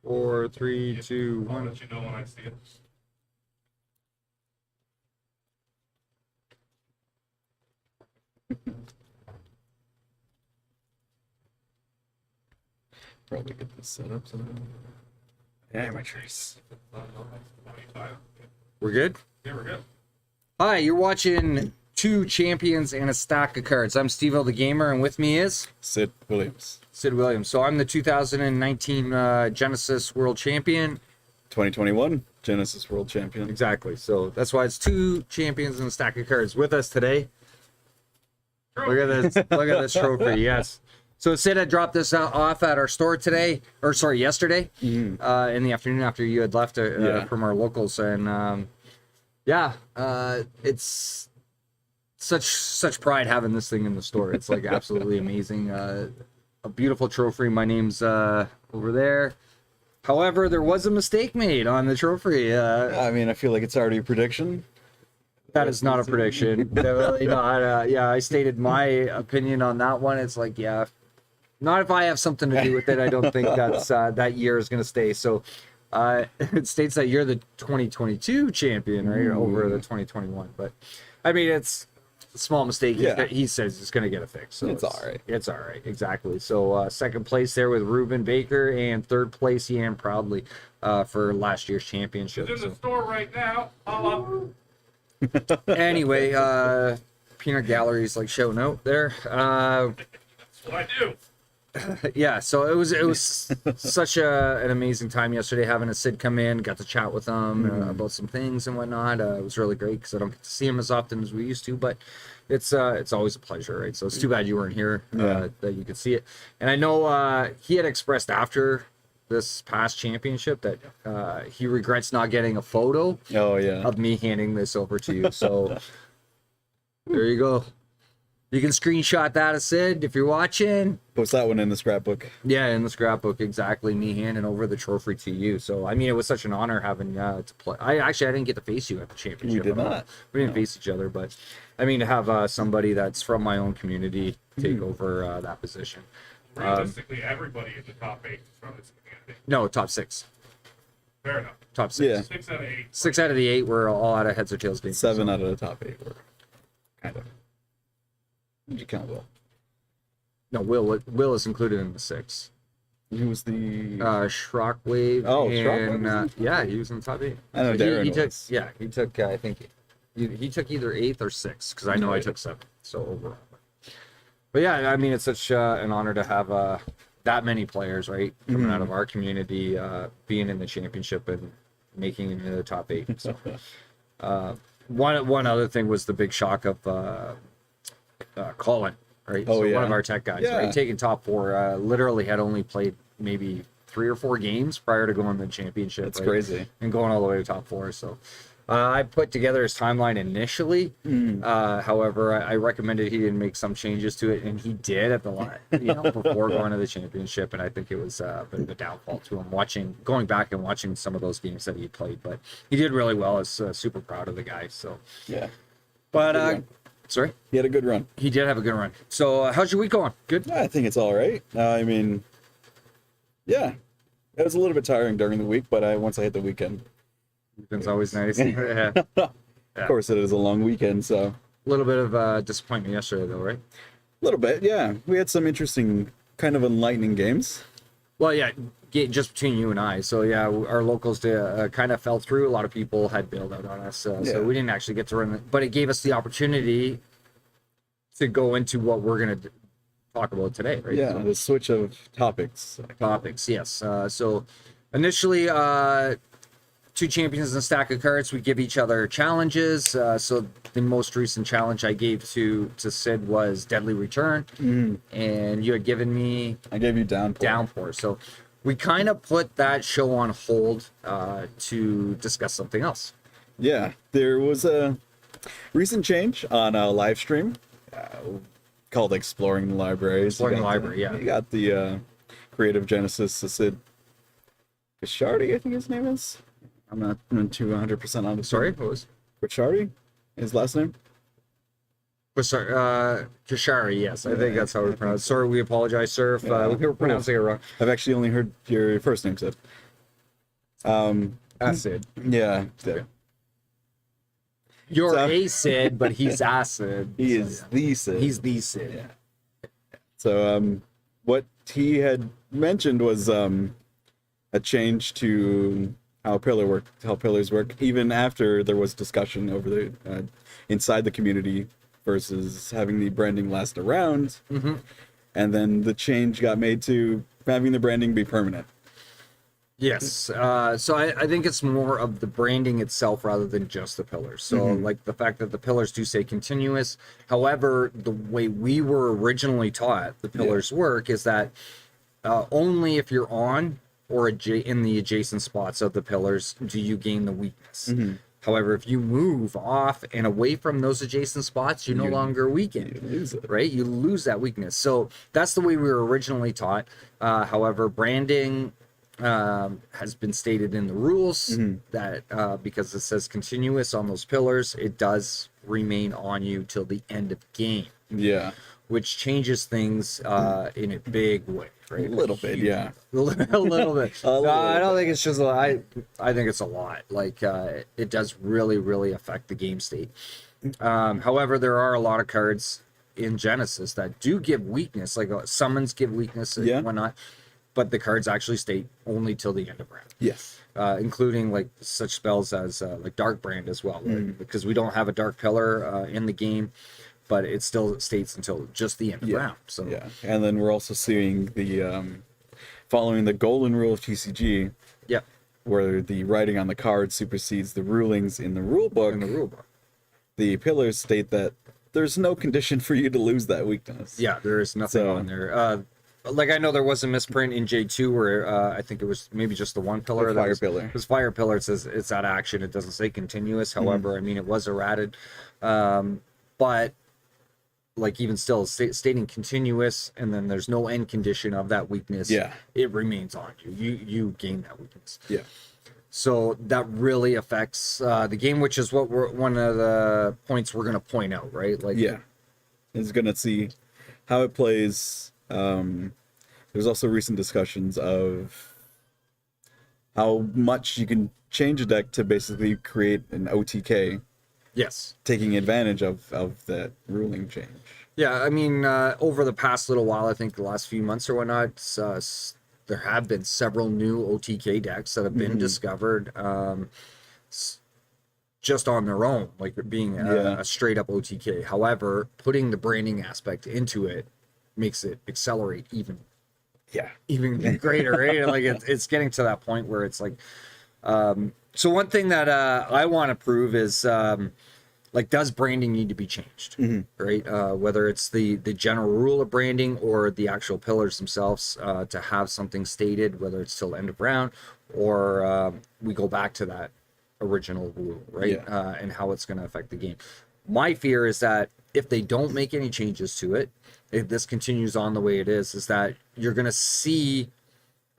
4, 3, 2, I'll 1. let you know when I see it. Probably get this set up somehow. Amateurs. We're good? Yeah, we're good. Hi, you're watching Two Champions and a Stack of Cards. I'm Steveo the Gamer, and with me is Sid Williams. Sid Williams. So I'm the 2019 Genesis World Champion. 2021 Genesis World Champion. Exactly. So that's why it's Two Champions and a Stack of Cards. With us today, look at this. Look at this trophy. Yes. So Sid had dropped this off at our store today, or sorry, yesterday, in the afternoon after you had left from our locals, and it's such pride having this thing in the store. It's like absolutely amazing. A beautiful trophy. My name's over there. However, there was a mistake made on the trophy. I mean, I feel like it's already a prediction. That is not a prediction. Definitely not. I stated my opinion on that one. It's like, not if I have something to do with it. I don't think that's that year is going to stay. So it states that you're the 2022 champion, right, over the 2021. But I mean, it's a small mistake. Yeah. He says it's going to get a fix. So It's all right. It's all right. Exactly. So second place there with Ruben Baker, and third place Ian Proudly for last year's championship. It's in the store right now. Holla. Anyway, Peanut Gallery's like showing out there. That's what I do. Yeah, so it was such an amazing time yesterday having a Sid come in, got to chat with him about some things and whatnot. It was really great because I don't get to see him as often as we used to, but it's always a pleasure, right? So it's too bad you weren't here that you could see it. And I know he had expressed after this past championship that he regrets not getting a photo of me handing this over to you. So there you go. You can screenshot that of Sid if you're watching. Post that one in the scrapbook. Yeah, in the scrapbook, exactly. Me handing over the trophy to you. So, I mean, it was such an honor having to play. I didn't get to face you at the championship. We did not. We didn't face each other, but I mean, to have somebody that's from my own community take over that position. Realistically, everybody in the top 8 is from this community. No, top 6. Fair enough. Top 6. Yeah. 6 out of 8. 6 out of the 8 were all out of heads or tails games. 7 out of the top 8 were kind of. Did you count Will? No, Will is included in the 6. Who was the Shockwave. Oh, and, Shockwave? Yeah, he was in the top 8. I know But Darren he took, was. yeah, he took. I think he took either 8th or 6th because I know I took 7. So overall, but yeah, I mean, it's such an honor to have that many players, right, coming out of our community, being in the championship and making it into the top 8. So one other thing was the big shock of Colin, right? Oh, so yeah. one of our tech guys, Yeah. right, taking top 4. Literally had only played maybe 3 or 4 games prior to going to the championship. That's right? crazy. And going all the way to top 4. So I put together his timeline initially. However, I recommended he didn't make some changes to it, and he did at the line, before going to the championship. And I think it was a bit of a downfall to him going back and watching some of those games that he played. But he did really well. I was super proud of the guy. So, Yeah. but sorry, He had a good run. he did have a good run. So how's your week going? Good. I think it's all right. I mean, yeah. It was a little bit tiring during the week, but once I hit the weekend. Weekend's always nice. Yeah. Of course, it is a long weekend, so. A little bit of disappointment yesterday, though, right? A little bit, yeah. We had some interesting, kind of enlightening games. Well, yeah, just between you and I. So, yeah, our locals kind of fell through. A lot of people had bailed out on us. So we didn't actually get to run it. But it gave us the opportunity to go into what we're going to talk about today, right? Yeah, So, the switch of topics. topics, yes. So, initially, Two Champions and a Stack of Cards, we give each other challenges. So the most recent challenge I gave to Sid was Deadly Return, and you had given me I gave you Downpour. So we kind of put that show on hold to discuss something else. Yeah, there was a recent change on a live stream called Exploring the Libraries. Exploring the Library, yeah. You got the creative Genesis, Sid Bishardi, I think his name is. I'm not too 100% on the Sorry, what was? Bishardi, his last name? Kashari, yes, I think that's how we pronounce it. Sorry, we apologize, sir, if we were pronouncing it wrong. I've actually only heard your first name said. Acid. Yeah. You're So- a Sid, but he's acid. He so is yeah. the Sid. He's the Sid. Yeah. So what he had mentioned was a change to how pillars work, even after there was discussion over the inside the community versus having the branding last around. Mm-hmm. And then the change got made to having the branding be permanent. Yes. So I think it's more of the branding itself rather than just the pillars. So like the fact that the pillars do say continuous. However, the way we were originally taught the pillars work is that only if you're on or in the adjacent spots of the pillars do you gain the weakness. However, if you move off and away from those adjacent spots, you're no longer weakened. You lose it. Right? You lose that weakness. So that's the way we were originally taught. However, branding has been stated in the rules that because it says continuous on those pillars, it does remain on you till the end of game. Yeah. Which changes things in a big way, right? A little bit, yeah. A little bit. little I don't think it's just I think it's a lot. Like it does really affect the game state. However, there are a lot of cards in Genesis that do give weakness, like summons give weakness and whatnot. But the cards actually state only till the end of round. Yes. Including like such spells as like Dark Brand as well, right? Because we don't have a Dark Pillar in the game, but it still states until just the end of round. So yeah, and then we're also seeing the following the golden rule of TCG, yeah, where the writing on the card supersedes the rulings in the rule book. in the rule book. The pillars state that there's no condition for you to lose that weakness. Yeah, there is nothing So- on there. Like I know there was a misprint in J2 where I think it was maybe just the one pillar. The that fire was, pillar. It was fire pillar. It says it's at action. It doesn't say continuous. However, I mean it was errated, but like even still stating continuous, and then there's no end condition of that weakness. Yeah. It remains on you. You gain that weakness. Yeah. So that really affects the game, which is what one of the points we're going to point out, right? Like Yeah. It's gonna see how it plays. There's also recent discussions of how much you can change a deck to basically create an OTK, yes. taking advantage of that ruling change. Yeah, I mean, over the past little while, I think the last few months or whatnot, there have been several new OTK decks that have been discovered just on their own, like being a straight up OTK. However, putting the branding aspect into it makes it accelerate even greater, right? Like it's getting to that point where it's like, so one thing that I want to prove is like, does branding need to be changed, right? Whether it's the general rule of branding or the actual pillars themselves, to have something stated, whether it's till end of round or we go back to that original rule, right? And how it's going to affect the game. My fear is that if they don't make any changes to it, if this continues on the way it is that you're going to see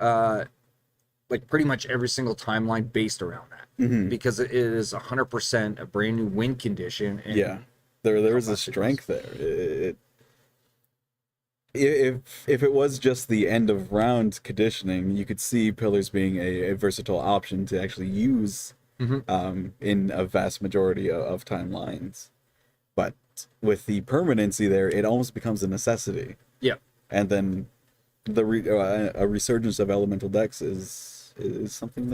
like pretty much every single timeline based around that, because it is 100% a brand new win condition. And there is a strength there. If it was just the end of round conditioning, you could see pillars being a versatile option to actually use in a vast majority of timelines. But with the permanency there, it almost becomes a necessity. Yeah. And then a resurgence of elemental decks is something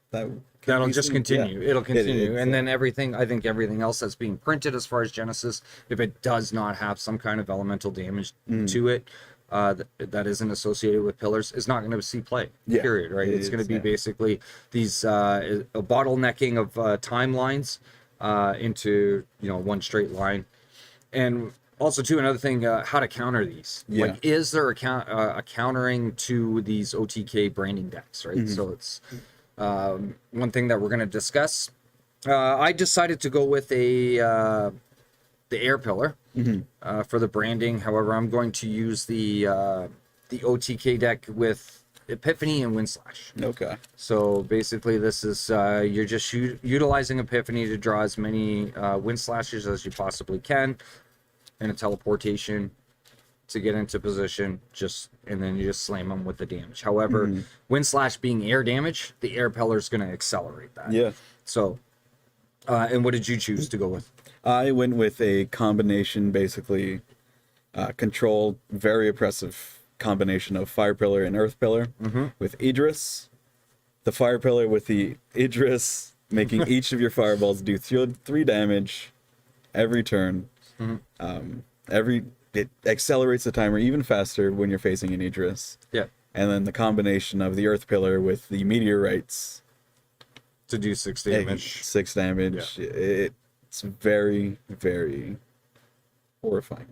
that'll just continue. It'll continue. It, and then I think everything else that's being printed as far as Genesis, if it does not have some kind of elemental damage to it, that isn't associated with pillars, is not going to see play. Period. Right? It's going to be basically these a bottlenecking of timelines into one straight line. And also too, another thing, how to counter these. Like, is there a countering to these OTK branding decks, right? So it's one thing that we're going to discuss. I decided to go with the air pillar for the branding. However, I'm going to use the OTK deck with Epiphany and Windslash. Okay. So basically, this is you're just utilizing Epiphany to draw as many Windslashes as you possibly can, and a teleportation. to get into position, and then you just slam them with the damage. However, wind slash being air damage, the air peller is going to accelerate that. Yeah. So, and what did you choose to go with? I went with a combination, basically, controlled, very oppressive combination of Fire Pillar and Earth Pillar with Idris. The Fire Pillar with the Idris, making each of your fireballs do 3 damage every turn. It accelerates the timer even faster when you're facing an Idris. Yeah. And then the combination of the Earth Pillar with the Meteorites To do 6 damage. 6 damage. Yeah. It's very, very horrifying.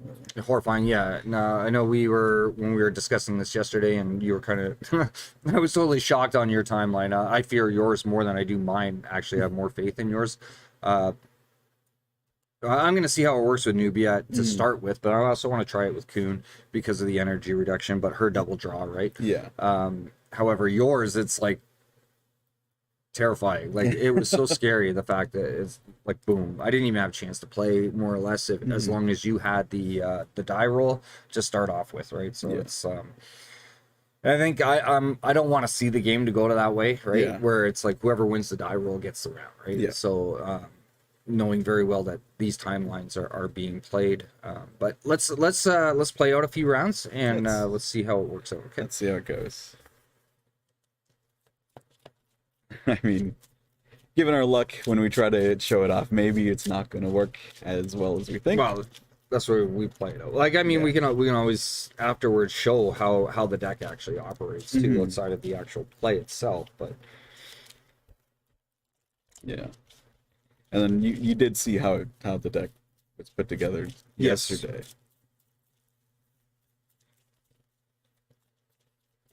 Horrifying, yeah. No, I know when we were discussing this yesterday, and you were kind of, I was totally shocked on your timeline. I fear yours more than I do mine. Actually, I have more faith in yours. I'm going to see how it works with Nubia to start with, but I also want to try it with Kuhn because of the energy reduction, but her double draw, right? Yeah. However, yours, it's like terrifying. Like, it was so scary, the fact that it's like, boom. I didn't even have a chance to play, more or less, as long as you had the die roll to start off with, right? So it's... I think I don't want to see the game to go to that way, right? Yeah. Where it's like whoever wins the die roll gets the round, right? Yeah. So knowing very well that these timelines are being played, but let's play out a few rounds and let's see how it works out. Okay. Let's see how it goes. I mean, given our luck when we try to show it off, maybe it's not going to work as well as we think. Well, that's where we play it out. Like, I mean, we can always afterwards show how the deck actually operates too, outside of the actual play itself. But yeah, and then you did see how the deck was put together yesterday.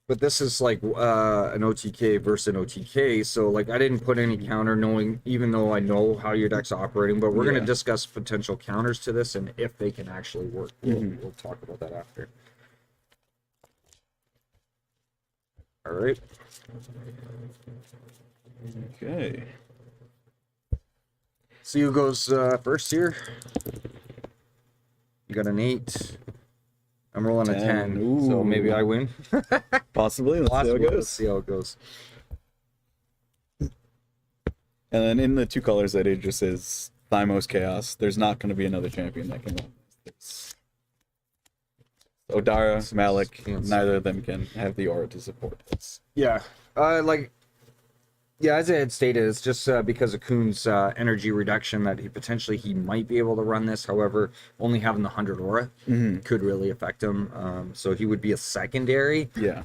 But this is like an OTK versus an OTK, so like I didn't put any counter, knowing, even though I know how your deck's operating. But we're gonna discuss potential counters to this and if they can actually work. We'll talk about that after. All right. Okay. See who goes first here. You got an 8. I'm rolling a 10, so Ooh. maybe I win. Possibly. Let's see how it Let's goes. see how it goes. And then in the 2 colors that it just is Thymos Chaos, there's not going to be another champion that can win. It's Odara, Malik, neither of them can have the aura to support it. Yeah, as I had stated, it's just because of Kuhn's energy reduction that he might be able to run this. However, only having the 100 aura could really affect him. So he would be a secondary. Yeah.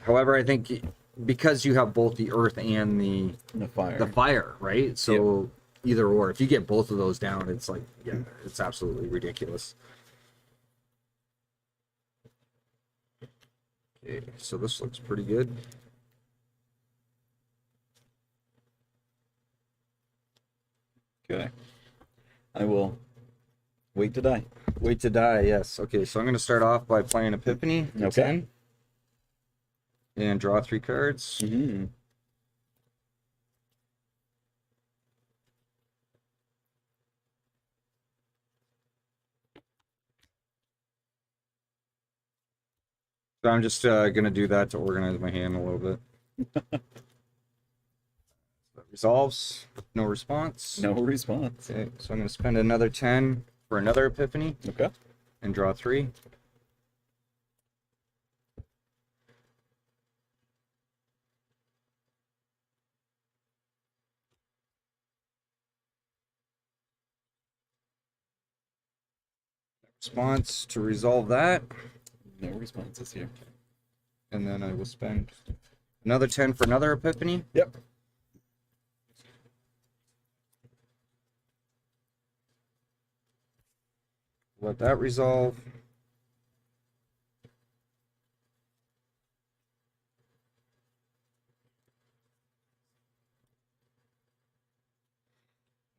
However, I think because you have both the earth and the fire, right? So either or, if you get both of those down, it's like, it's absolutely ridiculous. Okay, so this looks pretty good. Okay. I will wait to die. Wait to die, yes. Okay, so I'm going to start off by playing Epiphany. Okay. 10, and draw 3 cards. Mm-hmm. So I'm just going to do that to organize my hand a little bit. That resolves. No response. No response. Okay, so I'm going to spend another 10 for another Epiphany. Okay. And draw 3. Response to resolve that. No responses here. And then I will spend another 10 for another Epiphany. Yep. Let that resolve.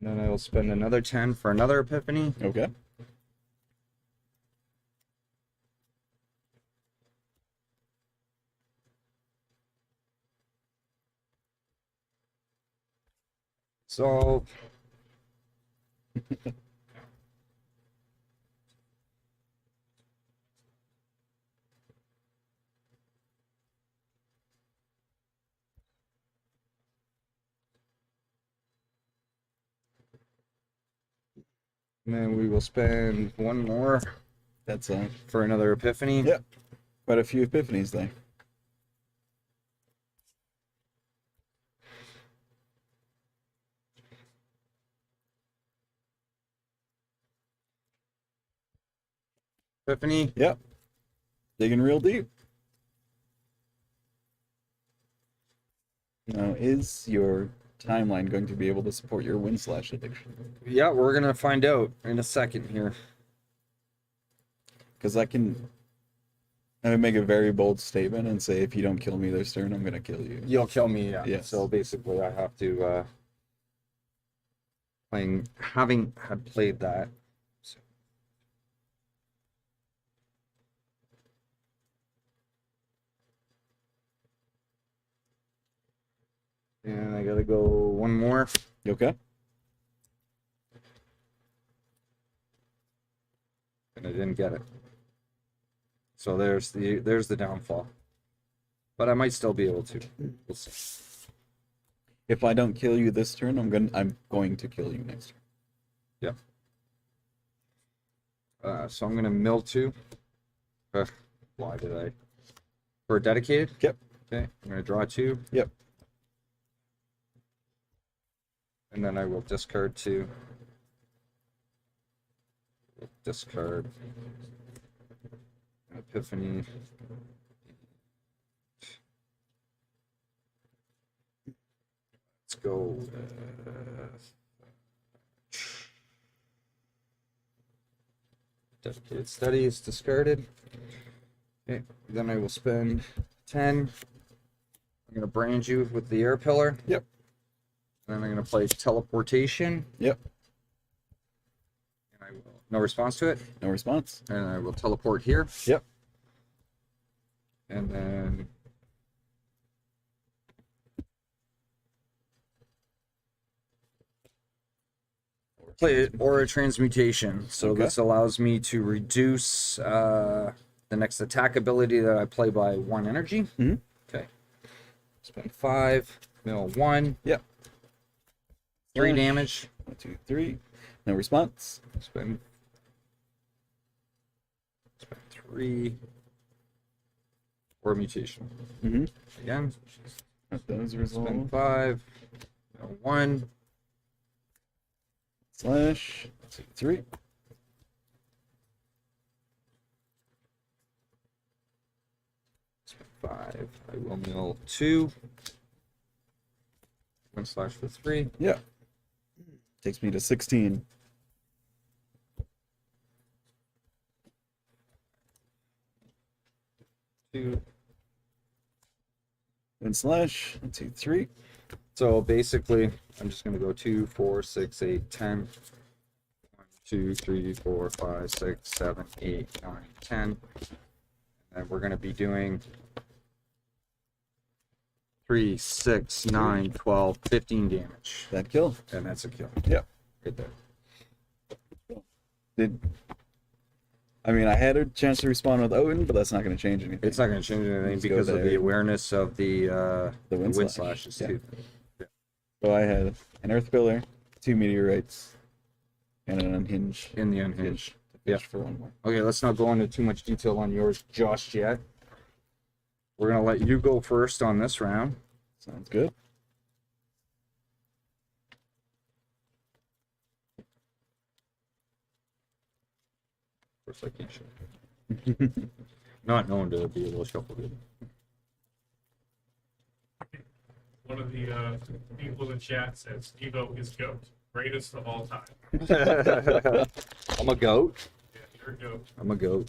And then I will spend another 10 for another Epiphany. Okay. So And then we will spend one more That's for another epiphany. yep. Quite a few epiphanies there. Epiphany. Yep. Digging real deep. Now, is your timeline going to be able to support your wind slash addiction? Yeah, we're gonna find out in a second here. Because I would make a very bold statement and say, if you don't kill me this turn, I'm gonna kill you. You'll kill me, yeah. Yes. So basically, I have to having had played that. So. And I gotta go one more. You okay? And I didn't get it. So there's the downfall. But I might still be able to. We'll see. If I don't kill you this turn, I'm going to kill you next turn. So I'm gonna mill 2. Why did I? For dedicated? Yep. Okay, I'm gonna draw 2. Yep. And then I will discard 2. Discard. Epiphany. Let's go. Dedicated studies discarded. Okay, then I will spend 10. I'm gonna brand you with the air pillar. Yep. Then I'm gonna play teleportation. Yep. And I will no response to it. No response. And I will teleport here. Yep. And then play Aura Transmutation. So Okay. this allows me to reduce the next attack ability that I play by 1 energy. Mhm. Okay. Spend 5, mill 1. Yep. 3 Slash. damage. 1, 2, 3. No response. Spend 3. Or mutation. Mm-hmm. Again. That does Spend resolve. 5. Mill 1. Slash. 1, 2, 3. Spend 5. I will mill 2. 1 slash for 3. Yeah. Takes me to 16. Two. And slash. 1, 2, 3. So basically, I'm just going to go 2, 4, 6, 8, 10. 1, 2, 3, 4, 5, 6, 7, 8, 9, 10. And we're going to be doing 3, 6, 9, 12, 15 damage. That kill. And that's a kill. Yep. Right there. I mean, I had a chance to respond with Odin, but that's not going to change anything. It's not going to change anything Let's go because of the there. awareness of the wind wind slash. slashes, Yeah. too. So I had an Earth Pillar, 2 Meteorites, and an Unhinged. In the unhinged. Yeah. For 1 more. Okay, let's not go into too much detail on yours just yet. We're going to let you go first on this round. Sounds good. Of course, I can't show. Not known to be able to shuffle good. One of the people in the chat says Steveo is GOAT, greatest of all time. I'm a goat. Yeah, you're a GOAT. I'm a goat.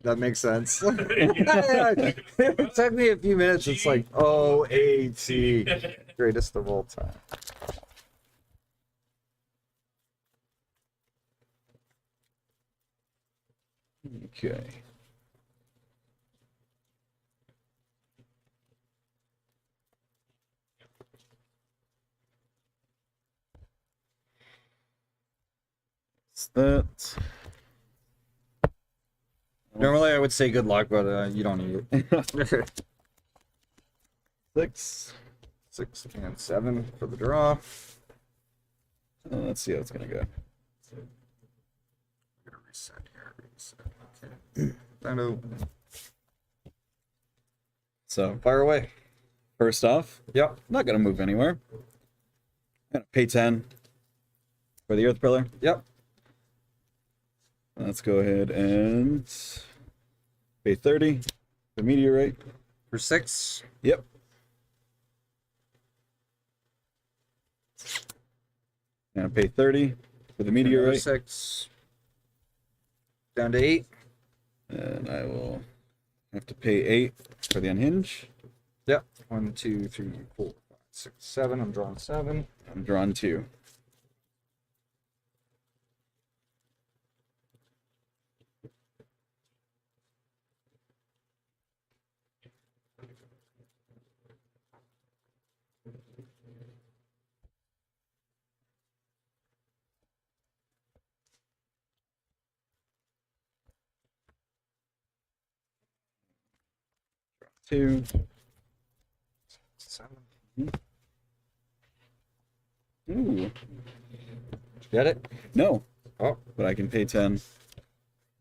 That makes sense. It took me a few minutes. It's like OAT, greatest of all time. Okay. It's that. Normally I would say good luck, but you don't need it. 6. 6 and 7 for the draw. Let's see how it's gonna go. I'm gonna reset here. Reset. Okay. Down So fire away. first off, Yep. not gonna move anywhere. Gonna pay 10 for the Earth Pillar. Yep. Let's go ahead and pay 30 for the Meteorite. For 6. Yep. Gonna pay 30 for the Another Meteorite. 6. Down to 8. And I will have to pay 8 for the Unhinge. Yep. 1, 2, 3, 4, 5, 6, 7. I'm drawing 7. I'm drawn 2. Two. 7. Ooh. Get it? No, Oh, but I can pay 10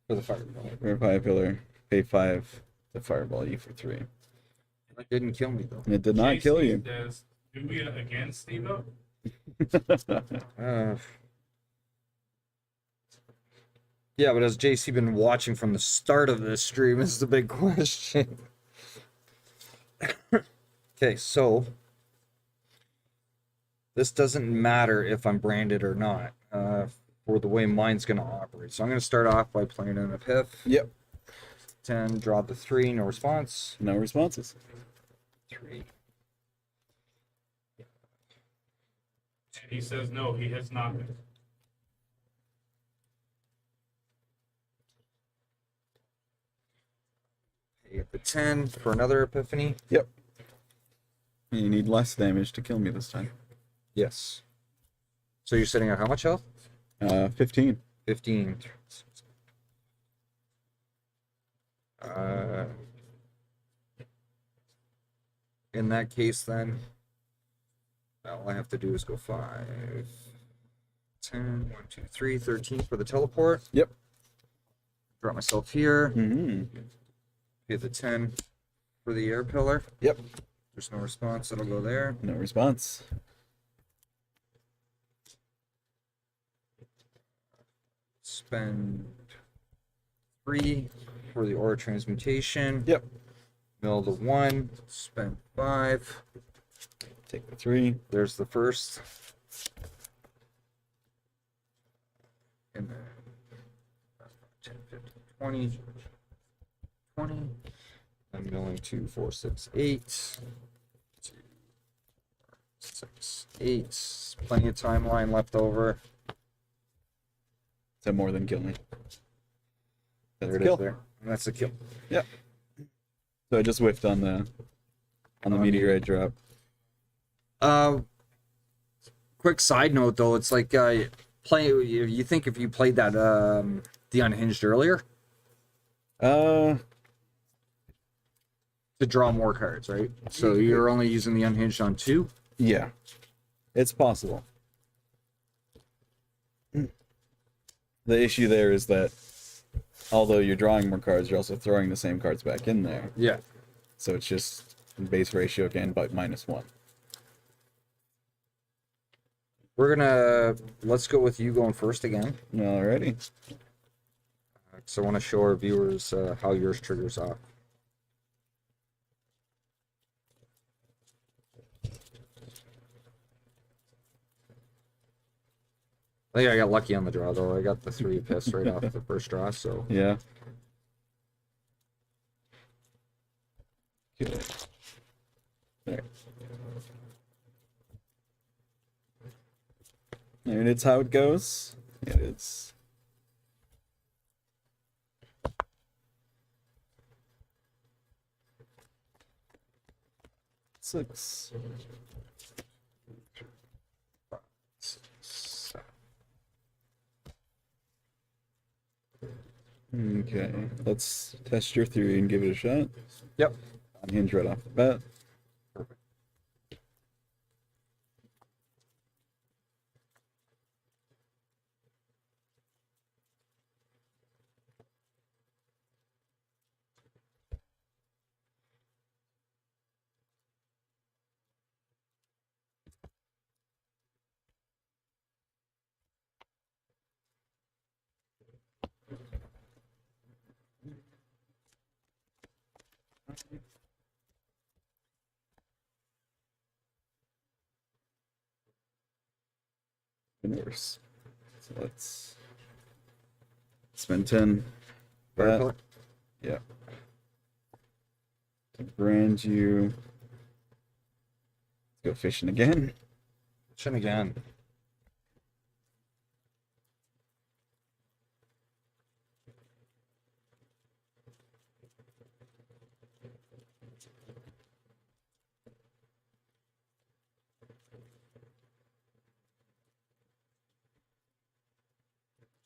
for the fireball. for a Fire Pillar. Pay 5 to Fireball you for 3. That didn't kill me though. It did not kill JC you. Says, do we against Steveo? Yeah, but has JC been watching from the start of this stream is the big question. Okay, so this doesn't matter if I'm branded or not for the way mine's going to operate. So I'm going to start off by playing an Epiph. Yep. 10, draw the 3, no response. No responses. 3. And he says no, he has not been. Pay at the 10 for another Epiphany. Yep. You need less damage to kill me this time. Yes. So you're sitting at how much health? 15. 15. In that case, then, all I have to do is go 5, 10, 1, 2, 3, 13 for the teleport. Yep. Drop myself here. Mm-hmm. Pay the 10 for the air pillar. Yep. There's no response, it'll go there. No response. Spend 3 for the aura transmutation. Yep. Mill the 1. Spend 5. Take the 3. There's the first. And then 10, 15, 20. 20. I'm milling 2, 4, 6, 8. 2, 6, 8. Plenty of timeline left over. Is that more than kill me? That's There a it kill. is there. And that's the kill. Yep. So I just whiffed on the meteorite drop. Quick side note though, it's like you think if you played that the unhinged earlier Uh, to draw more cards, right? So you're only using the unhinged on 2? yeah. It's possible. The issue there is that although you're drawing more cards, you're also throwing the same cards back in there. Yeah. So it's just base ratio again, but -1. Let's go with you going first again. Alrighty. So I want to show our viewers how yours triggers off. I think I got lucky on the draw though. I got the 3 piss right off the first draw, so Yeah. Okay. There. And it's how it goes. It is. Six. 7. Okay, let's test your theory and give it a shot. Yep. Unhinge right off the bat. Perfect. Worse. So let's spend 10. Fire That, pillar. yeah. To brand you. Let's go fishing again. Chin again.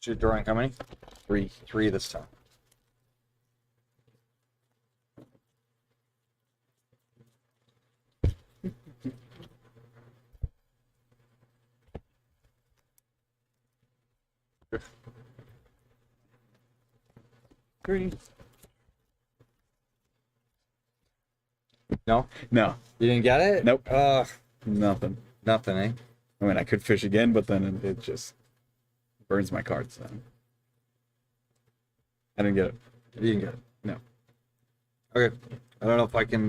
So you're drawing how many? 3. 3 this time. Three. No? No, You didn't get it? Nope. nothing. Nothing, eh? I mean, I could fish again, but then it just burns my cards then. I didn't get it. You didn't get it. No. Okay. I don't know if I can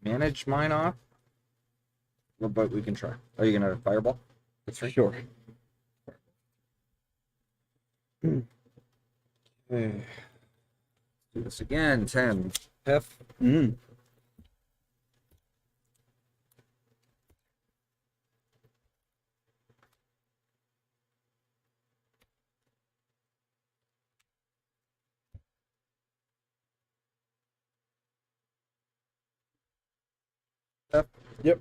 manage mine off. Well, but we can try. Are you gonna fireball? That's right. Sure. Okay. Do this again. 10. Hef. Mm. Hef. Yep.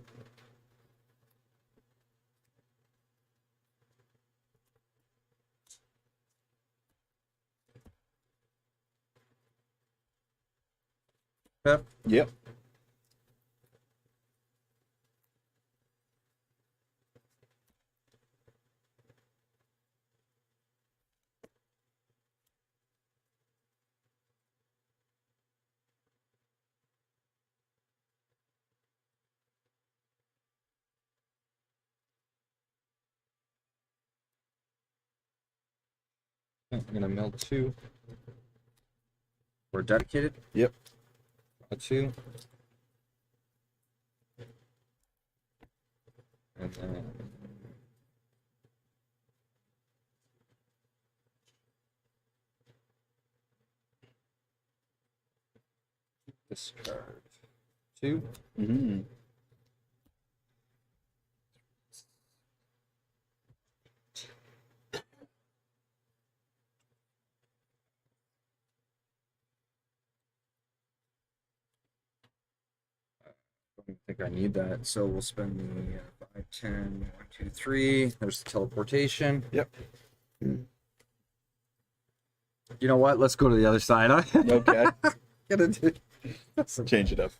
Hef. Yep. I'm gonna mill 2. We're dedicated. Yep. 2. And then discard 2. Mm-hmm. I don't think I need that, so we'll spend the 5, 10, 1, 2, 3. There's the teleportation. Yep. You know what? Let's go to the other side. Okay. Gonna do Change it up.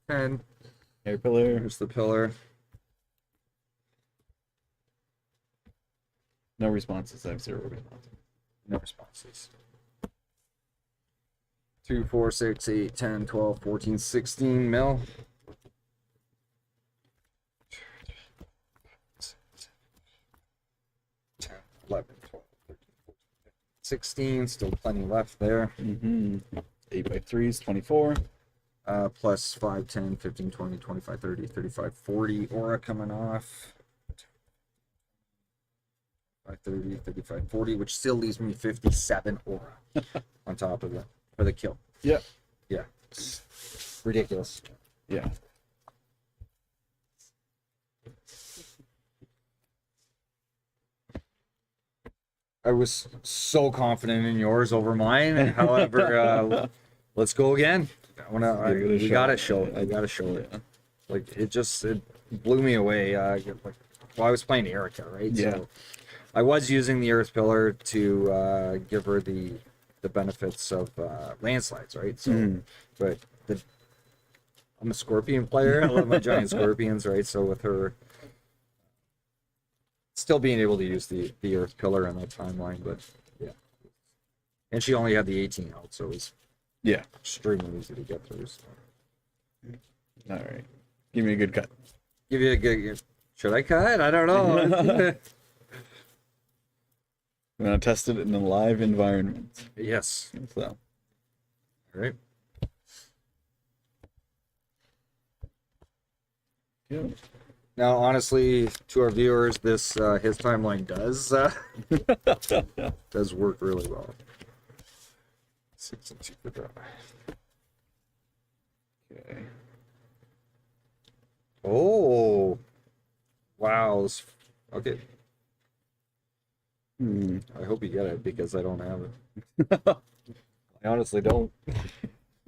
10. Air pillar. Here's the pillar. No responses. I have 0 responses. No responses. 2, 4, 6, 8, 10, 12, 14, 16 mil. 10, 11, 12, 13, 14, 15, 16. Still plenty left there. Mm-hmm. 8 by 3s, 24. Plus 5, 10, 15, 20, 25, 30, 35, 40 aura coming off. 30, 35, 40, which still leaves me 57 aura on top of it for the kill. Yep. Yeah. It's ridiculous. Yeah. I was so confident in yours over mine. However, let's go again. We gotta show it. I gotta show it. Like it blew me away. I was playing Erica, right? Yeah. So I was using the Earth Pillar to give her the the benefits of landslides, right? So, Mhm. but I'm a scorpion player. I love my giant scorpions, right? So with her still being able to use the earth pillar in that timeline, but yeah. And she only had the 18 out, so it was Yeah. extremely easy to get through. So. All right. Give me a good cut. Give you a good. Should I cut? I don't know. I'm gonna test it in a live environment. Yes. So. All right. Yeah. Now, honestly, to our viewers, this his timeline does work really well. 6 and 2 for draw. Okay. Oh, wow. Okay. I hope you get it because I don't have it. I honestly don't.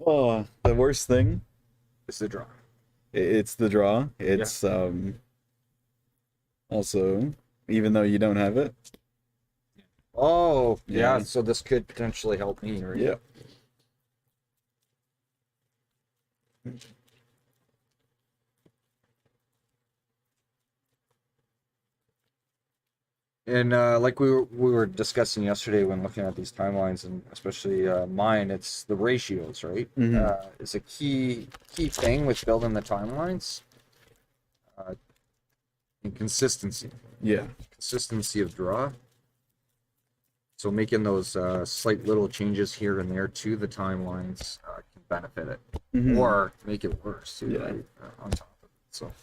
Oh, the worst thing. It's the draw. It's the draw. It's also, even though you don't have it. Oh, yeah. Yeah. So this could potentially help me, right? Yeah. And like we were discussing yesterday when looking at these timelines, and especially mine, it's the ratios, right? Mhm. It's a key thing with building the timelines. And consistency of draw. So making those slight little changes here and there to the timelines can benefit it, Mhm. or make it worse too, Yeah. right? On top of it. So.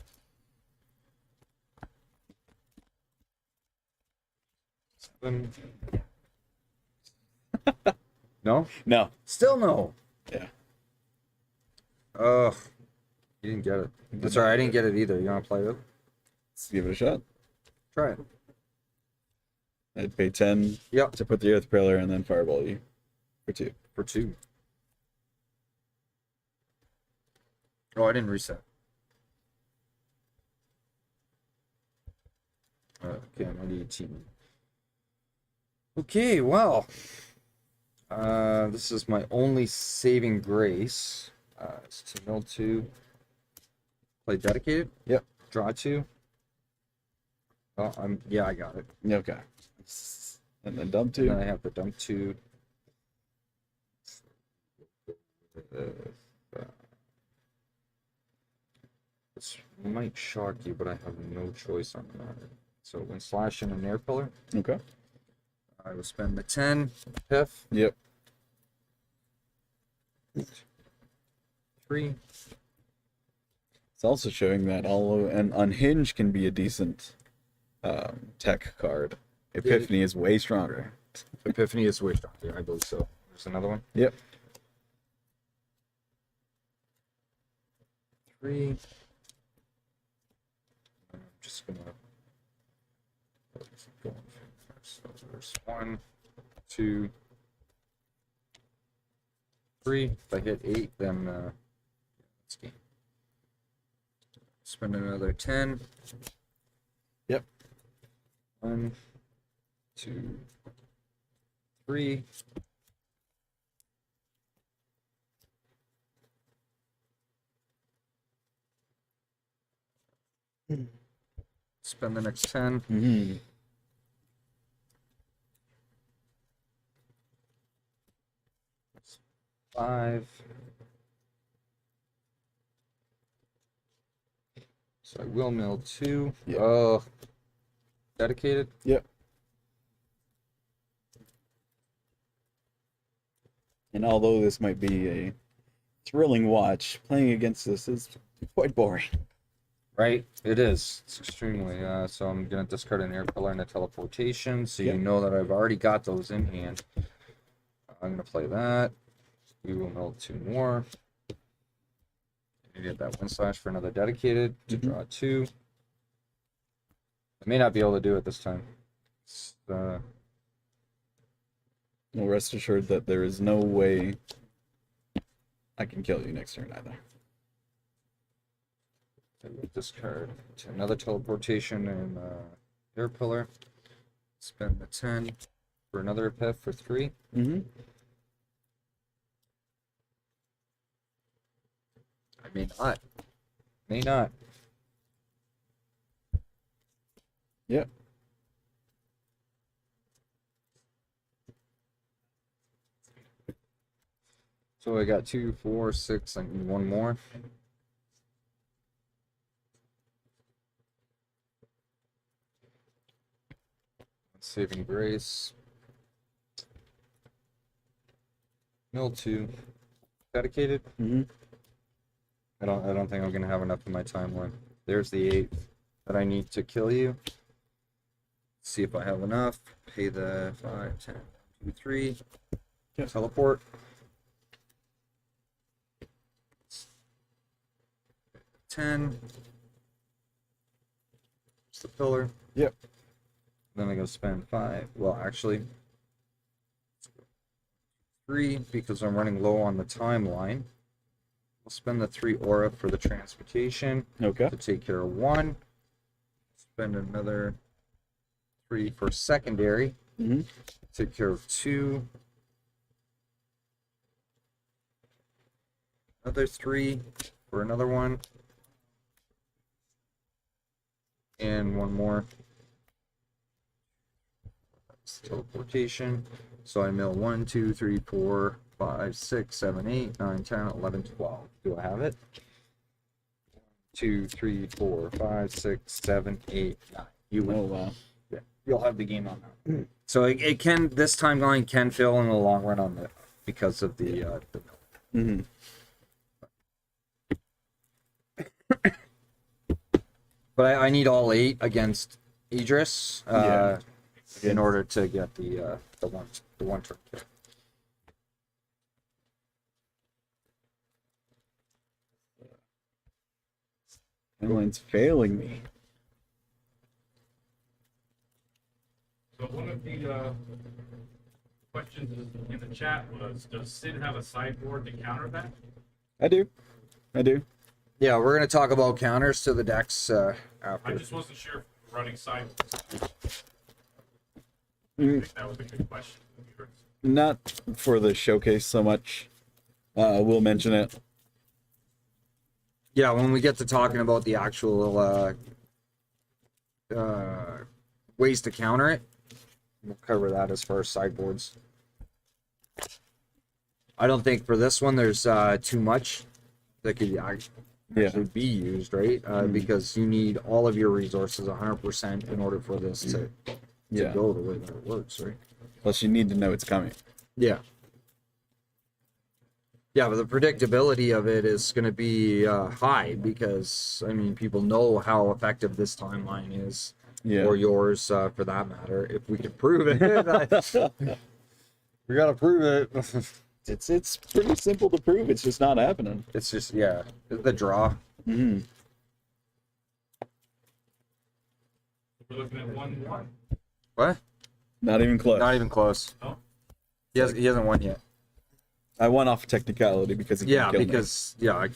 No? No. Still no. Yeah. Oh, you didn't get it. That's all right. I didn't get it either. You want to play it? Let's give it a shot. Try it. I'd pay 10 Yep. to put the earth pillar and then fireball you for 2. For 2. Oh, I didn't reset. Okay, I'm on 18. Okay, well. This is my only saving grace. It's to mill 2. Play dedicated. Yep. Draw 2. Oh, I got it. Okay. And then dump And 2. then I have the dump 2. This might shock you, but I have no choice on that. So when slashing an air pillar, Okay. I will spend the 10 piff. Yep. 3. It's also showing that although an unhinge can be a decent tech card, Epiphany is way stronger. Epiphany is way stronger, I believe so. There's another one. Yep. 3. I'm just gonna go first. So there's 1, 2, 3. If I hit 8, then it's game. Spend another 10. Yep. 1, 2, 3. Spend the next 10. Mm-hmm. 5. So I will mill 2. Yep. Oh, dedicated. Yep. And although this might be a thrilling watch, playing against this is quite boring. Right, it is. It's extremely. So I'm gonna discard an air pillar and a teleportation, so Yep. you know that I've already got those in hand. I'm gonna play that. We will mill 2 more. You get that 1 slash for another dedicated to draw 2. I may not be able to do it this time. Well, rest assured that there is no way I can kill you next turn either. Discard to another teleportation and air pillar. Spend the 10 for another pet for 3. Mm-hmm. May not. May not. Yep. So I got 2, 4, 6, and one more. Saving grace. Mill 2. Dedicated. Mm-hmm. I don't think I'm gonna have enough in my timeline. There's the 8 that I need to kill you. See if I have enough. Pay the 5, 10, 2, 3. Yep. Teleport. $10. It's the pillar. Yep. Then I'm gonna spend 5. Well, actually, 3 because I'm running low on the timeline. I'll spend the 3 aura for the transportation Okay. to take care of 1. Spend another 3 for secondary. Mm-hmm. Take care of 2. Another 3 for another one. And one more. It's teleportation. So I mill 1, 2, 3, 4, 5, 6, 7, 8, 9, 10, 11, 12. Do I have it? 2, 3, 4, 5, 6, 7, 8, 9. You win. Oh wow. Yeah, you'll have the game on that. So it can, this timeline can fail in the long run on the because of the Mm-hmm. but I need all 8 against Idris Yeah. in order to get the one turn kill. Timeline's failing me. So one of the questions in the chat was, does Sid have a sideboard to counter that? I do. Yeah, we're gonna talk about counters to the decks I after. just wasn't sure if running sideboards. I Mm, think that was a good question. from viewers. Not for the showcase so much. We'll mention it. Yeah, when we get to talking about the actual ways to counter it, we'll cover that as far as sideboards. I don't think for this one there's too much that could actually be used, right? Because you need all of your resources 100% in order for this to Yeah. go the way that it works, right? Plus, you need to know it's coming. Yeah. Yeah, but the predictability of it is going to be high because, I mean, people know how effective this timeline is, Yeah. or yours for that matter. If we can prove it, we got to prove it. It's pretty simple to prove. It's just not happening. It's just, yeah, the draw. Mm-hmm. We're looking at 1-1. What? Not even close. Not even close. Oh. He hasn't won yet. I won off technicality because he Yeah, killed me. because I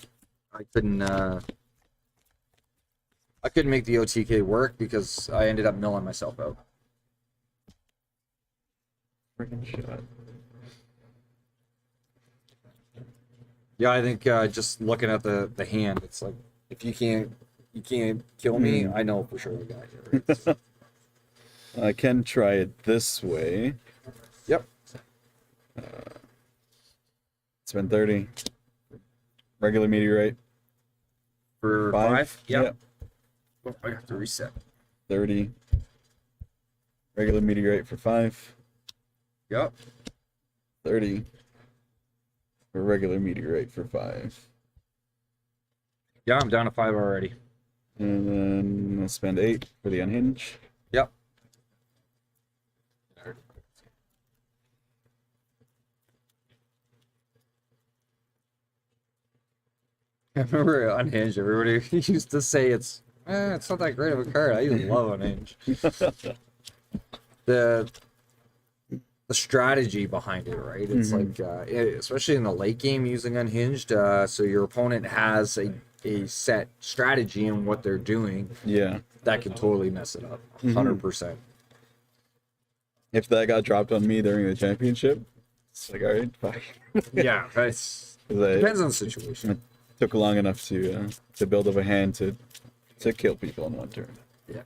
couldn't make the OTK work because I ended up milling myself out. Freaking shot. Yeah, I think just looking at the hand, it's like if you can't kill me, I know for sure the guy here. Right? So, I can try it this way. yep. Spend 30. Regular meteorite. For 5. 5? Yep. Yep. Oh, I have to reset. 30. Regular meteorite for 5. Yep. 30. For regular meteorite for 5. Yeah, I'm down to 5 already. And then I'll spend 8 for the unhinge. Yep. I remember Unhinged, everybody used to say it's not that great of a card. I even love Unhinged. The strategy behind it, right? It's like, especially in the late game using Unhinged, so your opponent has a set strategy in what they're doing Yeah. that can totally mess it up, 100%. If that got dropped on me during the championship, it's like, all right, fine. Yeah, it's Depends depends on the situation. took long enough to build up a hand to kill people in one turn. Yeah.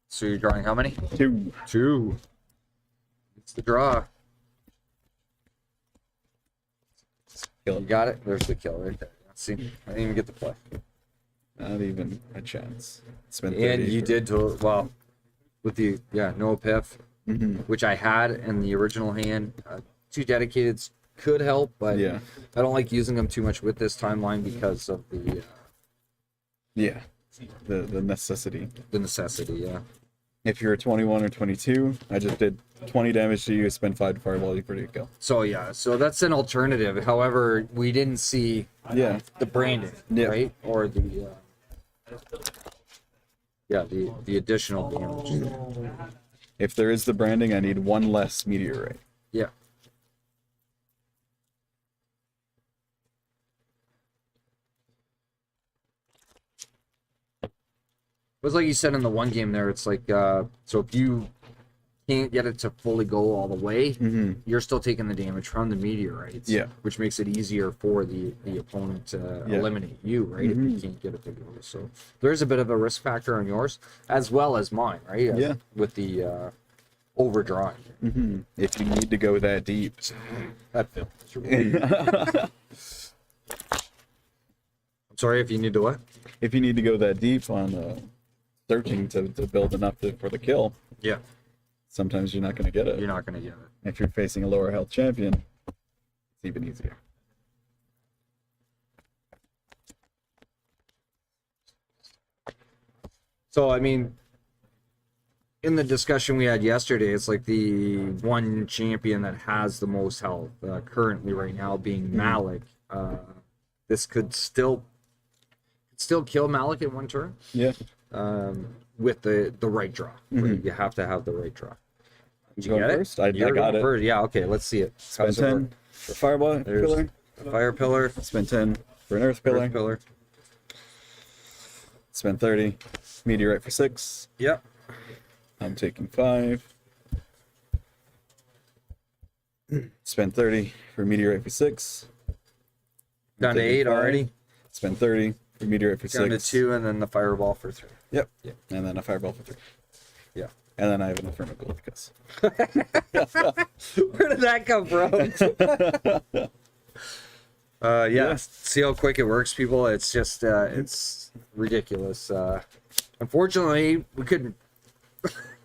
So you're drawing how many? 2. 2. It's the draw. Kill. You got it? There's the kill right there. See, I didn't even get the play. Not even a chance. Spent And 30 you for- did to, well, with the, no piff, which I had in the original hand. 2 dedicateds could help, but Yeah. I don't like using them too much with this timeline because of the Yeah. The necessity. necessity, yeah. If you're 21 or 22, I just did 20 damage to you, spend 5 to fireball, you're pretty to kill. So yeah, so that's an alternative. However, we didn't see Yeah. the branding, Yeah. right? Or the the additional damage. If there is the branding, I need 1 less meteorite. Yeah. It was like you said in the one game there, it's like, so if you can't get it to fully go all the way, you're still taking the damage from the meteorites. Yeah. Which makes it easier for the opponent to Yeah. eliminate you, right? If you can't get it to go. So there's a bit of a risk factor on yours, as well as mine, right? Yeah. With the overdrawing. If you need to go that deep. That film. I'm sorry, if you need to what? If you need to go that deep on searching to build enough for the kill, Yeah. sometimes you're not going to get it. You're not going to get it. If you're facing a lower health champion, it's even easier. So, I mean, in the discussion we had yesterday, it's like the one champion that has the most health currently right now being Malik. This could still kill Malik in one turn Yeah. with the right draw. Right? You have to have the right draw. Did you Going get first? it? I You're got going it. first. Yeah, okay, let's see it. Spend How's it 10 work? for fireball There's pillar. the fire pillar, Spend 10 for an earth pillar. earth pillar. Spend 30. Meteorite for 6. Yep. I'm taking 5. Spend 30 for meteorite for 6. Down to taking 8 5. already. Spend 30 for meteorite for 6. Down to 2, and then the fireball for 3. Yep. Yeah. And then a fireball for 3. Yeah. And then I have an inferno gold because. Where did that come from? Yeah. See how quick it works, people. It's just it's ridiculous. Unfortunately, we couldn't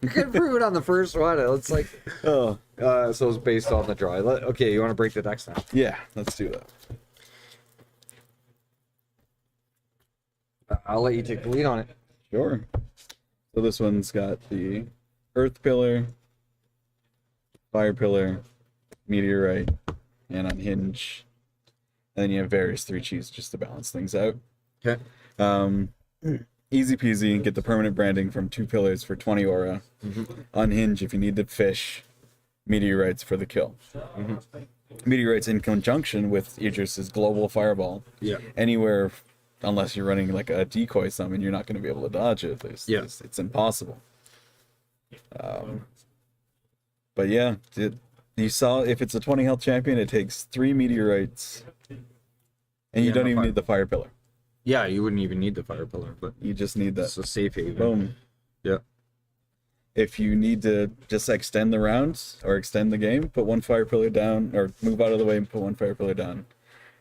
prove it on the first one. It's like Oh. so it's based on the draw. Okay, you want to break the decks now? Yeah, let's do that. I'll let you take the lead on it. Sure. So this one's got the earth pillar, fire pillar, meteorite, and unhinge. And then you have various 3-cheese just to balance things out. Okay. Easy peasy, get the permanent branding from 2 pillars for 20 aura. Unhinge if you need to fish. Meteorites for the kill. Meteorites in conjunction with Idris's global fireball. Yeah. Anywhere, unless you're running like a decoy summon, you're not going to be able to dodge it. It's impossible. But yeah, you saw if it's a 20 health champion, it takes 3 meteorites, and you Yeah, don't no even fire. need the fire pillar. Yeah, you wouldn't even need the fire pillar, but You just need that. it's a safe haven. Boom. Yeah. If you need to just extend the rounds or extend the game, put 1 fire pillar down, or move out of the way and put 1 fire pillar down,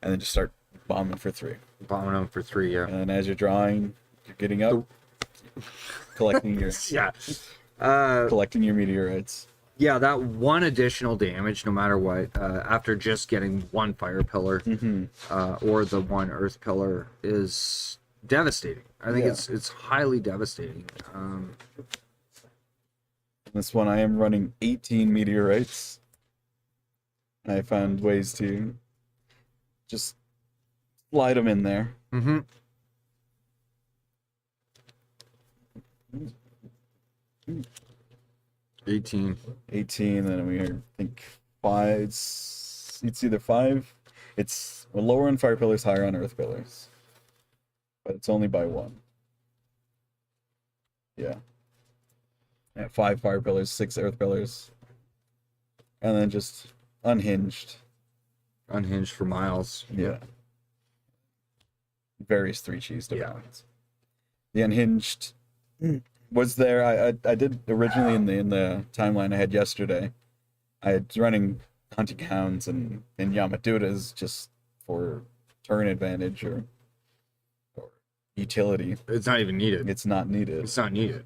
and then just start bombing for 3. Bombing them for 3, yeah. And then as you're drawing, you're getting up, collecting your Yeah. collecting your meteorites. Yeah, that 1 additional damage, no matter what, after just getting 1 fire pillar or the 1 earth pillar, is devastating. I think Yeah. it's highly devastating. This one I am running 18 meteorites. I found ways to just slide them in there. 18. 18, then we think 5. It's either 5. It's lower on fire pillars, higher on earth pillars. But it's only by 1. Yeah. 5 fire pillars, 6 earth pillars. And then just unhinged. Unhinged for miles. Yeah. Various 3 cheese to Yeah. balance. The unhinged was there. I did originally in the timeline I had yesterday. I was running hunting hounds and Yamaduras just for turn advantage or utility. It's not even needed. It's not needed. It's not needed.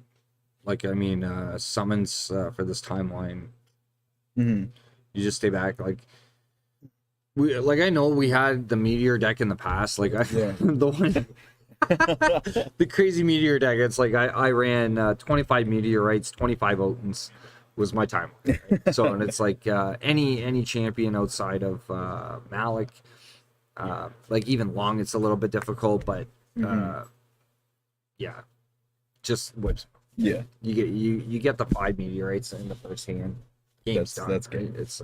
Like, I mean, summons for this timeline, Mhm. you just stay back. Like, I know we had the meteor deck in the past. Like, Yeah. the one, the crazy meteor deck. It's like I ran 25 meteorites, 25 Otons was my timeline. Right? So, and it's like any champion outside of Malik, like even Long, it's a little bit difficult, but yeah, just whips. Yeah. You get the 5 meteorites in the first hand. Game's done. That's right? game. It's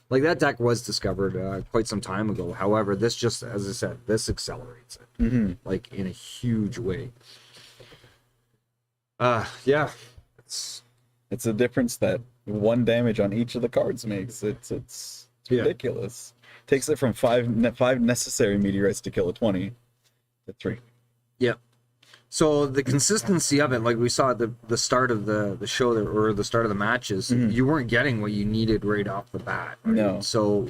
like that deck was discovered quite some time ago. However, this just, as I said, this accelerates it like in a huge way. Yeah, it's It's a difference that 1 damage on each of the cards makes. It's Yeah. ridiculous. Takes it from 5 necessary meteorites to kill a 20 to 3. yeah. So the consistency of it, like we saw at the start of the show or the start of the matches, you weren't getting what you needed right off the bat. Right? No. So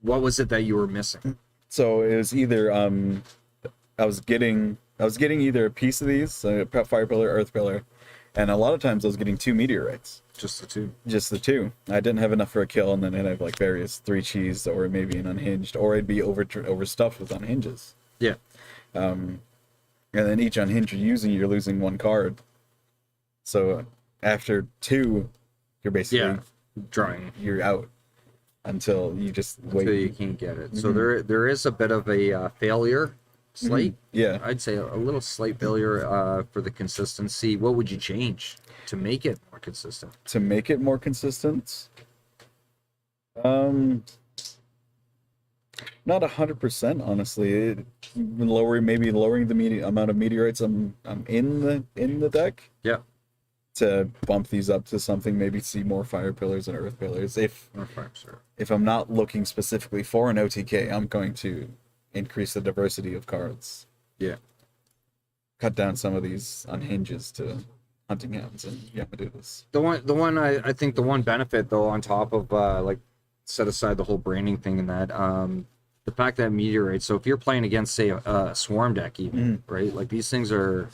what was it that you were missing? So it was either I was getting either a piece of these, fire pillar, earth pillar, and a lot of times I was getting 2 meteorites. Just the 2. Just the 2. I didn't have enough for a kill, and then I'd have like various 3 cheese or maybe an unhinged, or I'd be overstuffed with unhinges. Yeah. And then each unhinge you're using, you're losing 1 card. So after 2, you're basically Drawing. you're out until you just wait. So you can't get it. So there is a bit of a failure, slight. Yeah. I'd say a little slight failure for the consistency. What would you change to make it more consistent? To make it more consistent, not 100%, honestly. Lowering the amount of meteorites I'm in the deck Yeah. to bump these up to something. Maybe see more fire pillars and earth pillars. If I'm not looking specifically for an OTK, I'm going to increase the diversity of cards. Yeah. Cut down some of these unhinges to hunting hounds and Yamaduras. The one I think the one benefit though, on top of like set aside the whole branding thing and that, the fact that meteorites. So if you're playing against, say, a swarm deck, even right, like these things are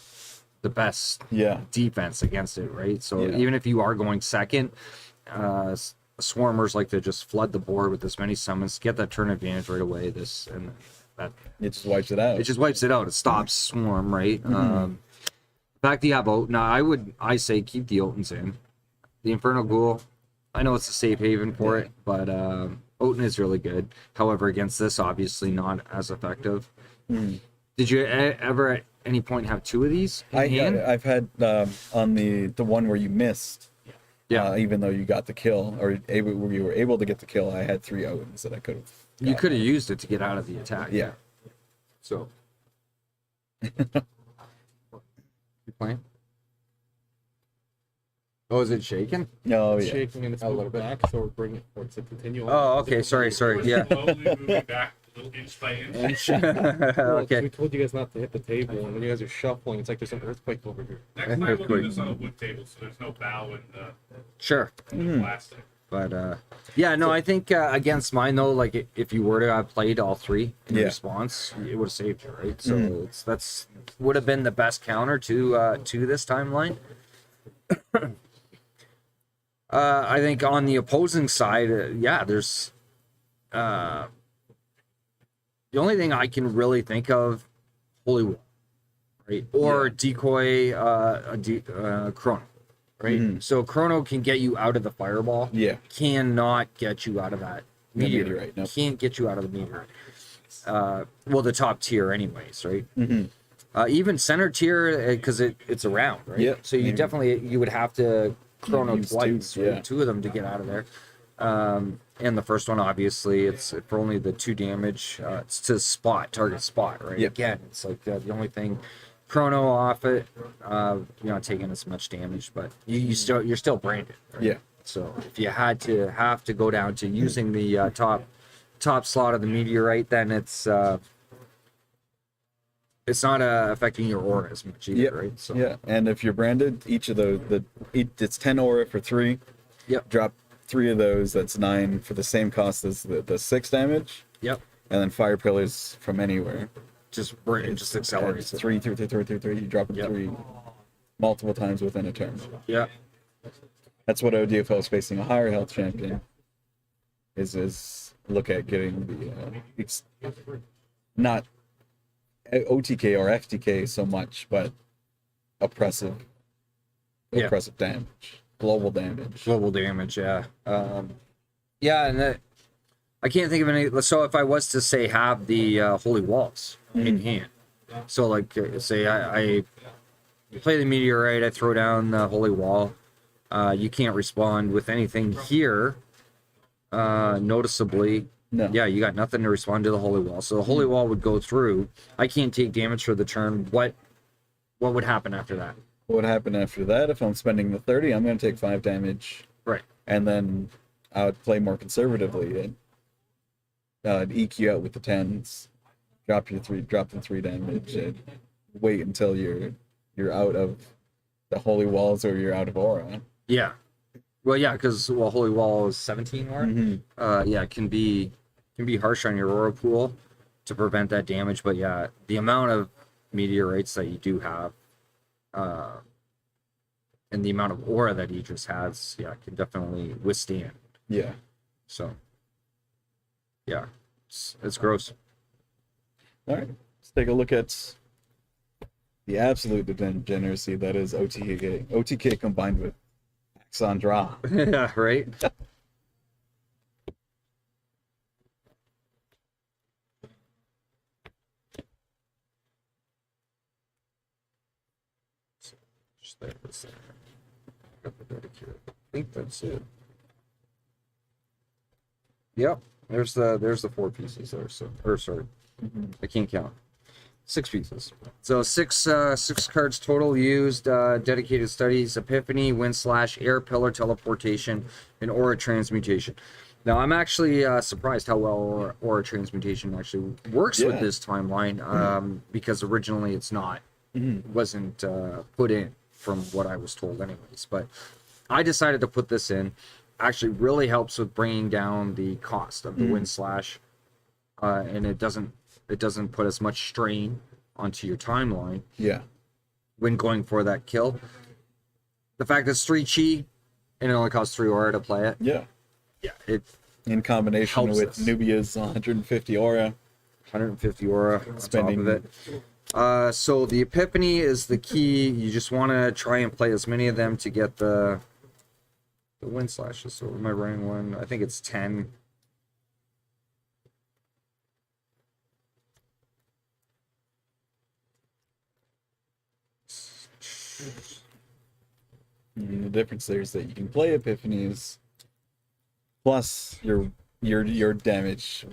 the best defense against it, right? So even if you are going second, swarmers like to just flood the board with as many summons, get that turn advantage right away. That it just wipes it out. It just wipes it out. It stops swarm, right? The fact you have I say keep the Otons in. The Infernal Ghoul, I know it's a safe haven for it, but Oten is really good. However, against this, obviously not as effective. Did you ever at any point have 2 of these in hand? I've had on the one where you missed. Yeah. Even though you got the kill, or you were able to get the kill, I had 3 Otens that I could have. You could have used it to get out of the attack. Yeah. So. You playing? Oh, is it shaking? No, It's yeah. shaking and it's a little back, so we're bringing it forward to continue on. Oh, okay. Sorry. Yeah. Slowly moving back a little inch by inch. Well, Okay. We told you guys not to hit the table, and when you guys are shuffling, it's like there's an earthquake over here. Next time we'll do this on a wood table, so there's no bow in Sure. the plastic. But yeah, no, I think against mine though, like if you were to have played all 3 in response, it would have saved you, right? So that's would have been the best counter to this timeline. I think on the opposing side, there's the only thing I can really think of, Holy Wall, right? Or decoy Chrono, right? So Chrono can get you out of the fireball. Yeah. Cannot get you out of that meteor. meteorite, nope. Can't get you out of the meteor. Well, the top tier, anyways, right? Even center tier, because it's around, right? Yep. So you would have to Chrono Use twice, 2, right? yeah. 2 of them to get out of there. And the first one, obviously, it's for only the 2 damage. It's to target spot, right? Yep. Again, it's like the only thing. Chrono off it, you're not taking as much damage, but you're still branded. Right? Yeah. So if you have to go down to using the top slot of the meteorite, then it's not affecting your aura as much either, Yep. right? So Yeah, and if you're branded, each of those, it's 10 aura for 3. Yep. Drop 3 of those, that's 9 for the same cost as the 6 damage. Yep. And then fire pillars from anywhere. Just accelerates It's it. 3, 3, 3, 3, 3, 3. You drop them Yep. 3 multiple times within a turn. Yeah. That's what ODFL is facing a higher health champion. Is look at getting the it's not OTK or FTK so much, but oppressive damage, global damage. Global damage, yeah. Yeah, and I can't think of any. So if I was to say have the holy walls in hand, so like say I play the meteorite, I throw down the holy wall. You can't respond with anything here. Noticeably, No. yeah, you got nothing to respond to the holy wall. So the holy wall would go through. I can't take damage for the turn. What would happen after that? What would happen after that? If I'm spending the 30, I'm going to take 5 damage, Right. and then I would play more conservatively. I'd EQ out with the 10s, drop the 3 damage, and wait until you're out of the holy walls or you're out of aura. Yeah. Well, yeah, because holy wall is 17 aura. Yeah, it can be harsh on your aura pool to prevent that damage. But yeah, the amount of meteorites that you do have, and the amount of aura that Idris has, yeah, can definitely withstand. Yeah. So, yeah, it's gross. All right. Let's take a look at the absolute degeneracy that is OTK. OTK combined with Alexandra. Yeah, right. Just there for a second. Got the dedicated. I think that's it. Yep. There's the 4 pieces there. So, or sorry, I can't count. 6 pieces. So six cards total used. Dedicated studies: Epiphany, Wind Slash, Air Pillar, Teleportation, and Aura Transmutation. Now I'm actually surprised how well Aura Transmutation actually works with this timeline. Because originally it's not, wasn't put in from what I was told, anyways. But I decided to put this in. Actually, really helps with bringing down the cost of the Wind Slash, and it doesn't put as much strain onto your timeline. Yeah. When going for that kill. The fact that it's 3 chi and it only costs 3 aura to play it. Yeah. Yeah, it In combination helps with us. Nubia's 150 aura. 150 aura on Spending- top of it. So the Epiphany is the key. You just want to try and play as many of them to get the Wind Slashes. So am I running one? I think it's 10. And the difference there is that you can play Epiphanies plus your damage.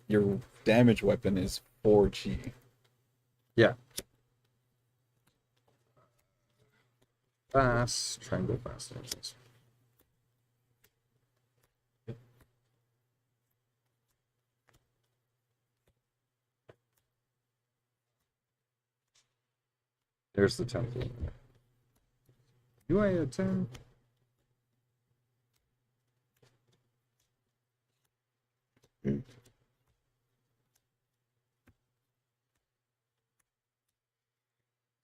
Your damage weapon is 4 chi. Yeah. Fast. Try and go fast. There's the temple. Do I have 10?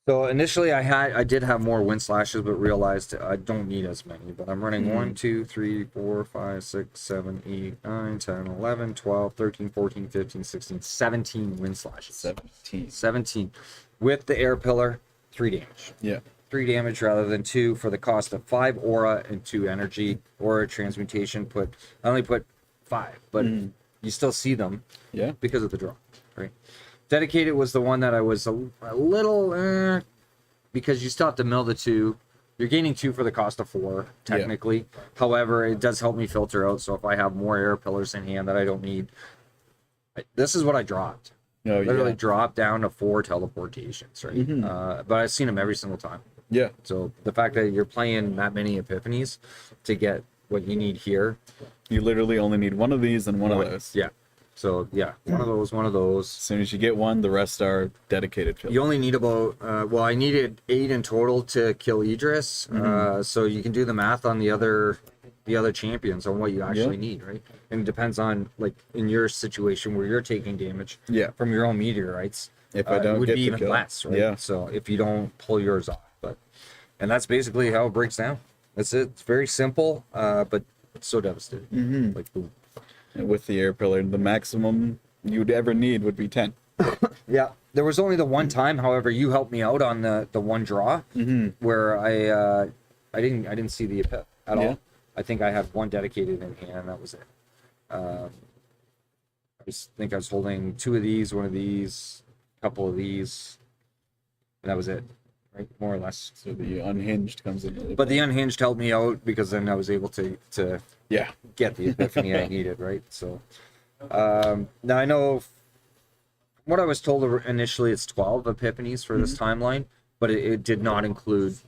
So initially I did have more Wind Slashes, but realized I don't need as many. But I'm running 1, 2, 3, 4, 5, 6, 7, 8, 9, 10, 11, 12, 13, 14, 15, 16, 17 Wind Slashes. 17. With the Air Pillar, 3 damage. Yeah. 3 damage rather than 2 for the cost of 5 aura and 2 energy. Aura Transmutation I only put 5, but you still see them. Yeah. Because of the draw, right? Dedicated was the one that I was a little because you still have to mill the 2. You're gaining 2 for the cost of 4, technically. Yeah. However, it does help me filter out. So if I have more Air Pillars in hand that I don't need, this is what I dropped. No, Literally dropped down to 4 teleportations, right? But I've seen them every single time. Yeah. So the fact that you're playing that many Epiphanies to get what you need here. You literally only need one of these and one of those. Yeah. So yeah, one of those, one of those. As soon as you get one, the rest are dedicated fillers. You only need about well, I needed 8 in total to kill Idris. So you can do the math on the other champions on what you actually need, right? And it depends on, like, in your situation where you're taking damage from your own meteorites. If I don't it would get be the even kill. less, right? Yeah. So if you don't pull yours off, and that's basically how it breaks down. That's it. It's very simple, but it's so devastating. Like, boom. And with the air pillar, the maximum you'd ever need would be 10. Yeah, there was only the one time. However, you helped me out on the one draw where I didn't see the epip at all. I think I had one dedicated in hand, and that was it. I think I was holding 2 of these, 1 of these, a couple of these, and that was it, right? More or less. So the unhinged comes in. But the unhinged helped me out because then I was able to get the epiphany I needed, right? So now I know what I was told initially, it's 12 epiphanies for this timeline, but it did not include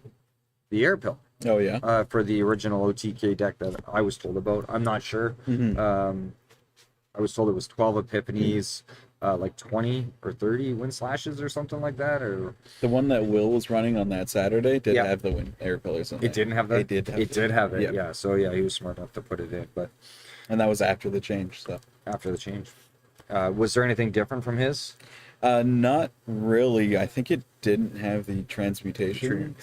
the air pill. Oh yeah. For the original OTK deck that I was told about. I'm not sure. I was told it was 12 epiphanies, like 20 or 30 wind slashes or something like that. Or The one that Will was running on that Saturday did Yeah. have the wind air pillars in it didn't have that. It did have It did have it. Yeah. Yeah. So yeah, he was smart enough to put it in. But And that was after the change, so. after the change, was there anything different from his? Not really. I think it didn't have the transmutation.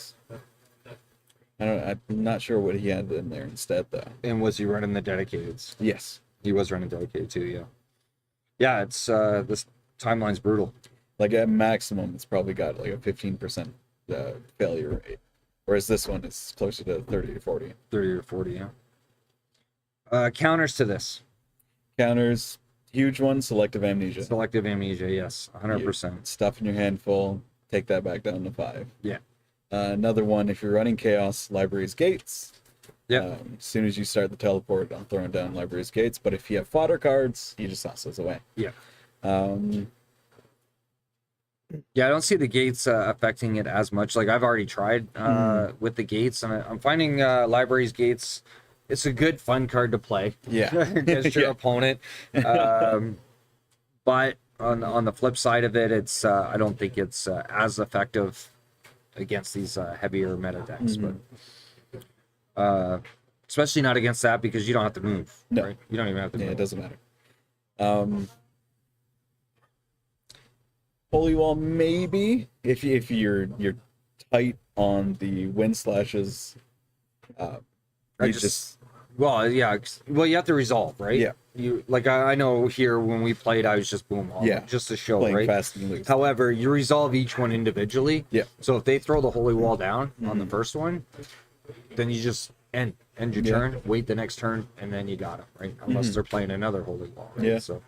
I'm not sure what he had in there instead, though. And was he running the dedicateds? Yes. He was running dedicated too. Yeah. Yeah. It's this timeline's brutal. Like at maximum, it's probably got like a 15% failure rate, whereas this one is closer to 30 to 40. 30 or 40. Yeah. Counters to this. Counters, huge one, selective amnesia. Selective amnesia, yes, 100%. Stuff in your hand full, take that back down to 5. Yeah. Another one, if you're running Chaos, Library's Gates. Yeah. As soon as you start the teleport, I'm throwing down Library's Gates. But if you have fodder cards, you just toss those away. Yeah. Yeah, I don't see the gates affecting it as much. Like, I've already tried with the gates, and I'm finding Library's Gates, it's a good fun card to play. Yeah. Against your opponent. But on the flip side of it, it's I don't think it's as effective against these heavier meta decks. But especially not against that, because you don't have to move. No. Right? You don't even have to move. It doesn't matter. Holy Wall, maybe if you're tight on the wind slashes. I well, yeah. Well, you have to resolve, right? Yeah. You like I know here when we played, I was just boom, just to show, playing right? fast and loose. However, you resolve each one individually. Yeah. So if they throw the holy wall down on the first one, then you just end your turn, wait the next turn, and then you got them, right? Unless they're playing another holy wall, right? Yeah. So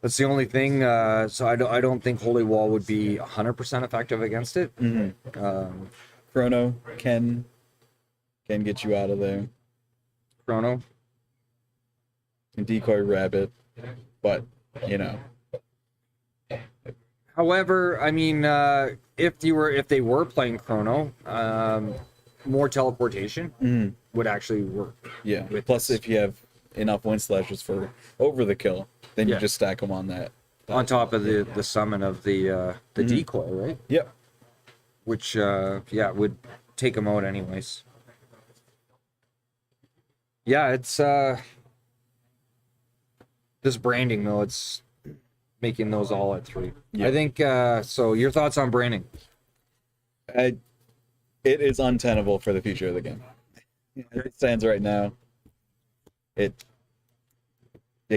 that's the only thing. So I don't think holy wall would be 100% effective against it. Chrono can get you out of there. Chrono. And decoy rabbit, but you know. However, I mean, if they were playing Chrono, more teleportation would actually work. Yeah. With Plus, this. if you have enough wind slashes for over the kill, then you just stack them on that. On top of the summon of the decoy, right? Yep. Which would take them out anyways. Yeah, it's this branding though, it's making those all at 3. Yeah. I think so. Your thoughts on branding? It is untenable for the future of the game. As it stands right now, it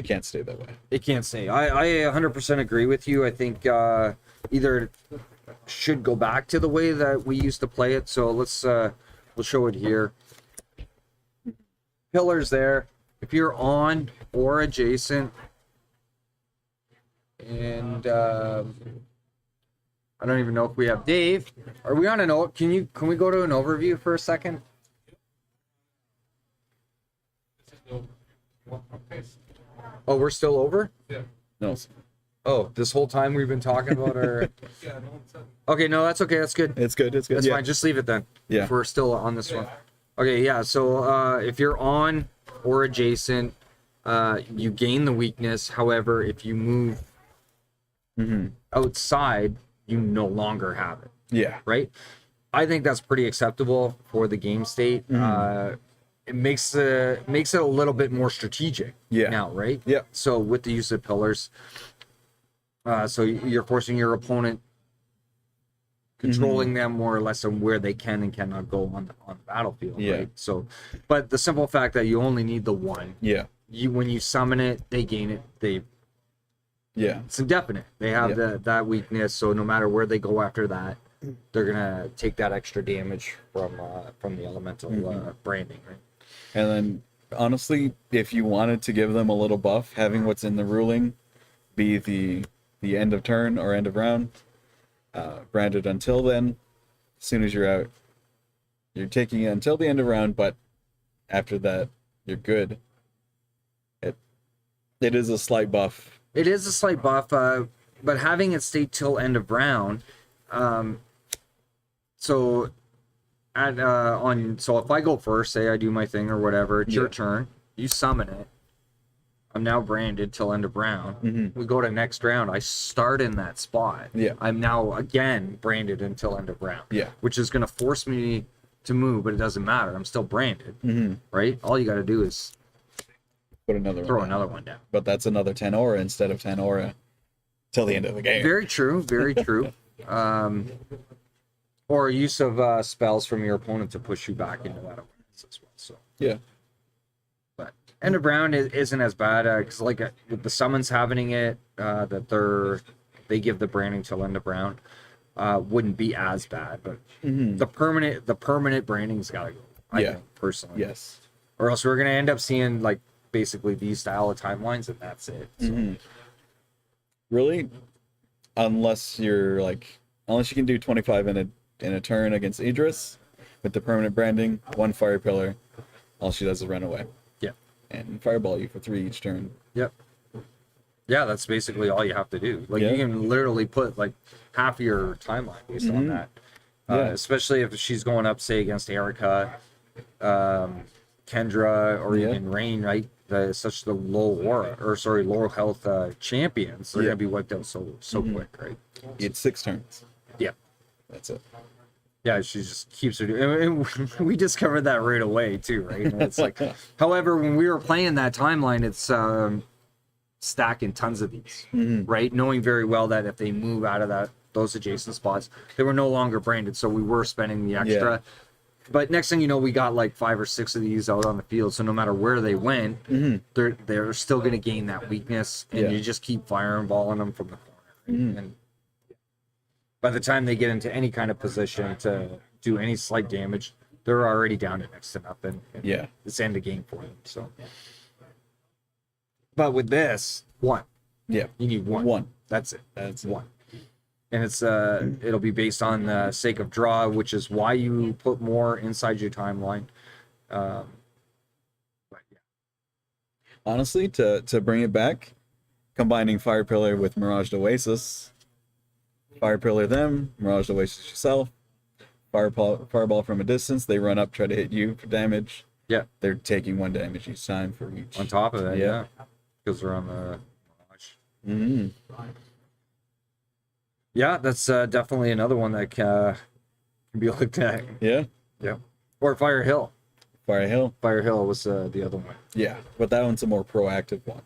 can't stay that way. It can't stay. I 100% agree with you. I think either should go back to the way that we used to play it. So let's we'll show it here. Pillars there. If you're on or adjacent, and I don't even know if we have Dave. Are we on an o? Can we go to an overview for a second? Oh, we're still over? No. Oh, this whole time we've been talking about our. Okay, no, that's okay. That's good. It's good. It's good. That's Yeah. fine. Just leave it then. Yeah. If we're still on this one. Okay, yeah. So if you're on or adjacent, you gain the weakness. However, if you move outside, you no longer have it. Yeah. Right? I think that's pretty acceptable for the game state. It makes it a little bit more strategic now, right? Yeah. So with the use of pillars, so you're forcing your opponent, controlling them more or less on where they can and cannot go on the battlefield, right? So, but the simple fact that you only need the one, when you summon it, they gain it. It's indefinite. They have that weakness, so no matter where they go after that, they're gonna take that extra damage from the elemental branding, right? And then, honestly, if you wanted to give them a little buff, having what's in the ruling be the end of turn or end of round, branded until then, as soon as you're out, you're taking it until the end of round, but after that, you're good. It is a slight buff. It is a slight buff, but having it stay till end of round, so if I go first, say I do my thing or whatever, it's your turn, you summon it. I'm now branded till end of round. We go to next round. I start in that spot. I'm now again branded until end of round. Which is going to force me to move, but it doesn't matter. I'm still branded. Right? All you got to do is throw another one down. But that's another 10 aura instead of 10 aura till the end of the game. Very true. Very true. Or use of spells from your opponent to push you back into that awareness as well. So but end of round isn't as bad because with the summons having it that they give the branding till end of round wouldn't be as bad. But the permanent branding's got to go. I think personally. Yes. Or else we're gonna end up seeing basically these style of timelines and that's it. So. Really, unless you can do 25 in a turn against Idris with the permanent branding, 1 fire pillar, all she does is run away. And fireball you for 3 each turn. Yeah, that's basically all you have to do. You can literally put half of your timeline based on that. Especially if she's going up, say, against Erica, Kendra, or even Rain, right? Such the low health champions, they're gonna be wiped out so quick, right? It's 6 turns. Yeah, that's it. Yeah, she just keeps her doing. We discovered that right away too, right? And it's however, when we were playing that timeline, it's stacking tons of these, right? Knowing very well that if they move out of those adjacent spots, they were no longer branded, so we were spending the extra. But next thing you know, we got 5 or 6 of these out on the field. So no matter where they went, they're still going to gain that weakness, and you just keep fireballing them from the corner. Right? And by the time they get into any kind of position to do any slight damage, they're already down to next to nothing. And it's end of game for them. So, but with this, 1. You need 1. 1. That's it. That's 1. And it's it'll be based on the sake of draw, which is why you put more inside your timeline. But honestly, to bring it back, combining Fire Pillar with Mirage Oasis, Fire Pillar them, Mirage Oasis yourself, Fireball from a distance, they run up, try to hit you for damage. They're taking 1 damage each time for each. On top of that, because they're on the Mirage. Yeah, that's definitely another one that can be looked at. Yeah. Or Fire Hill. Fire Hill was the other one. Yeah, but that one's a more proactive one.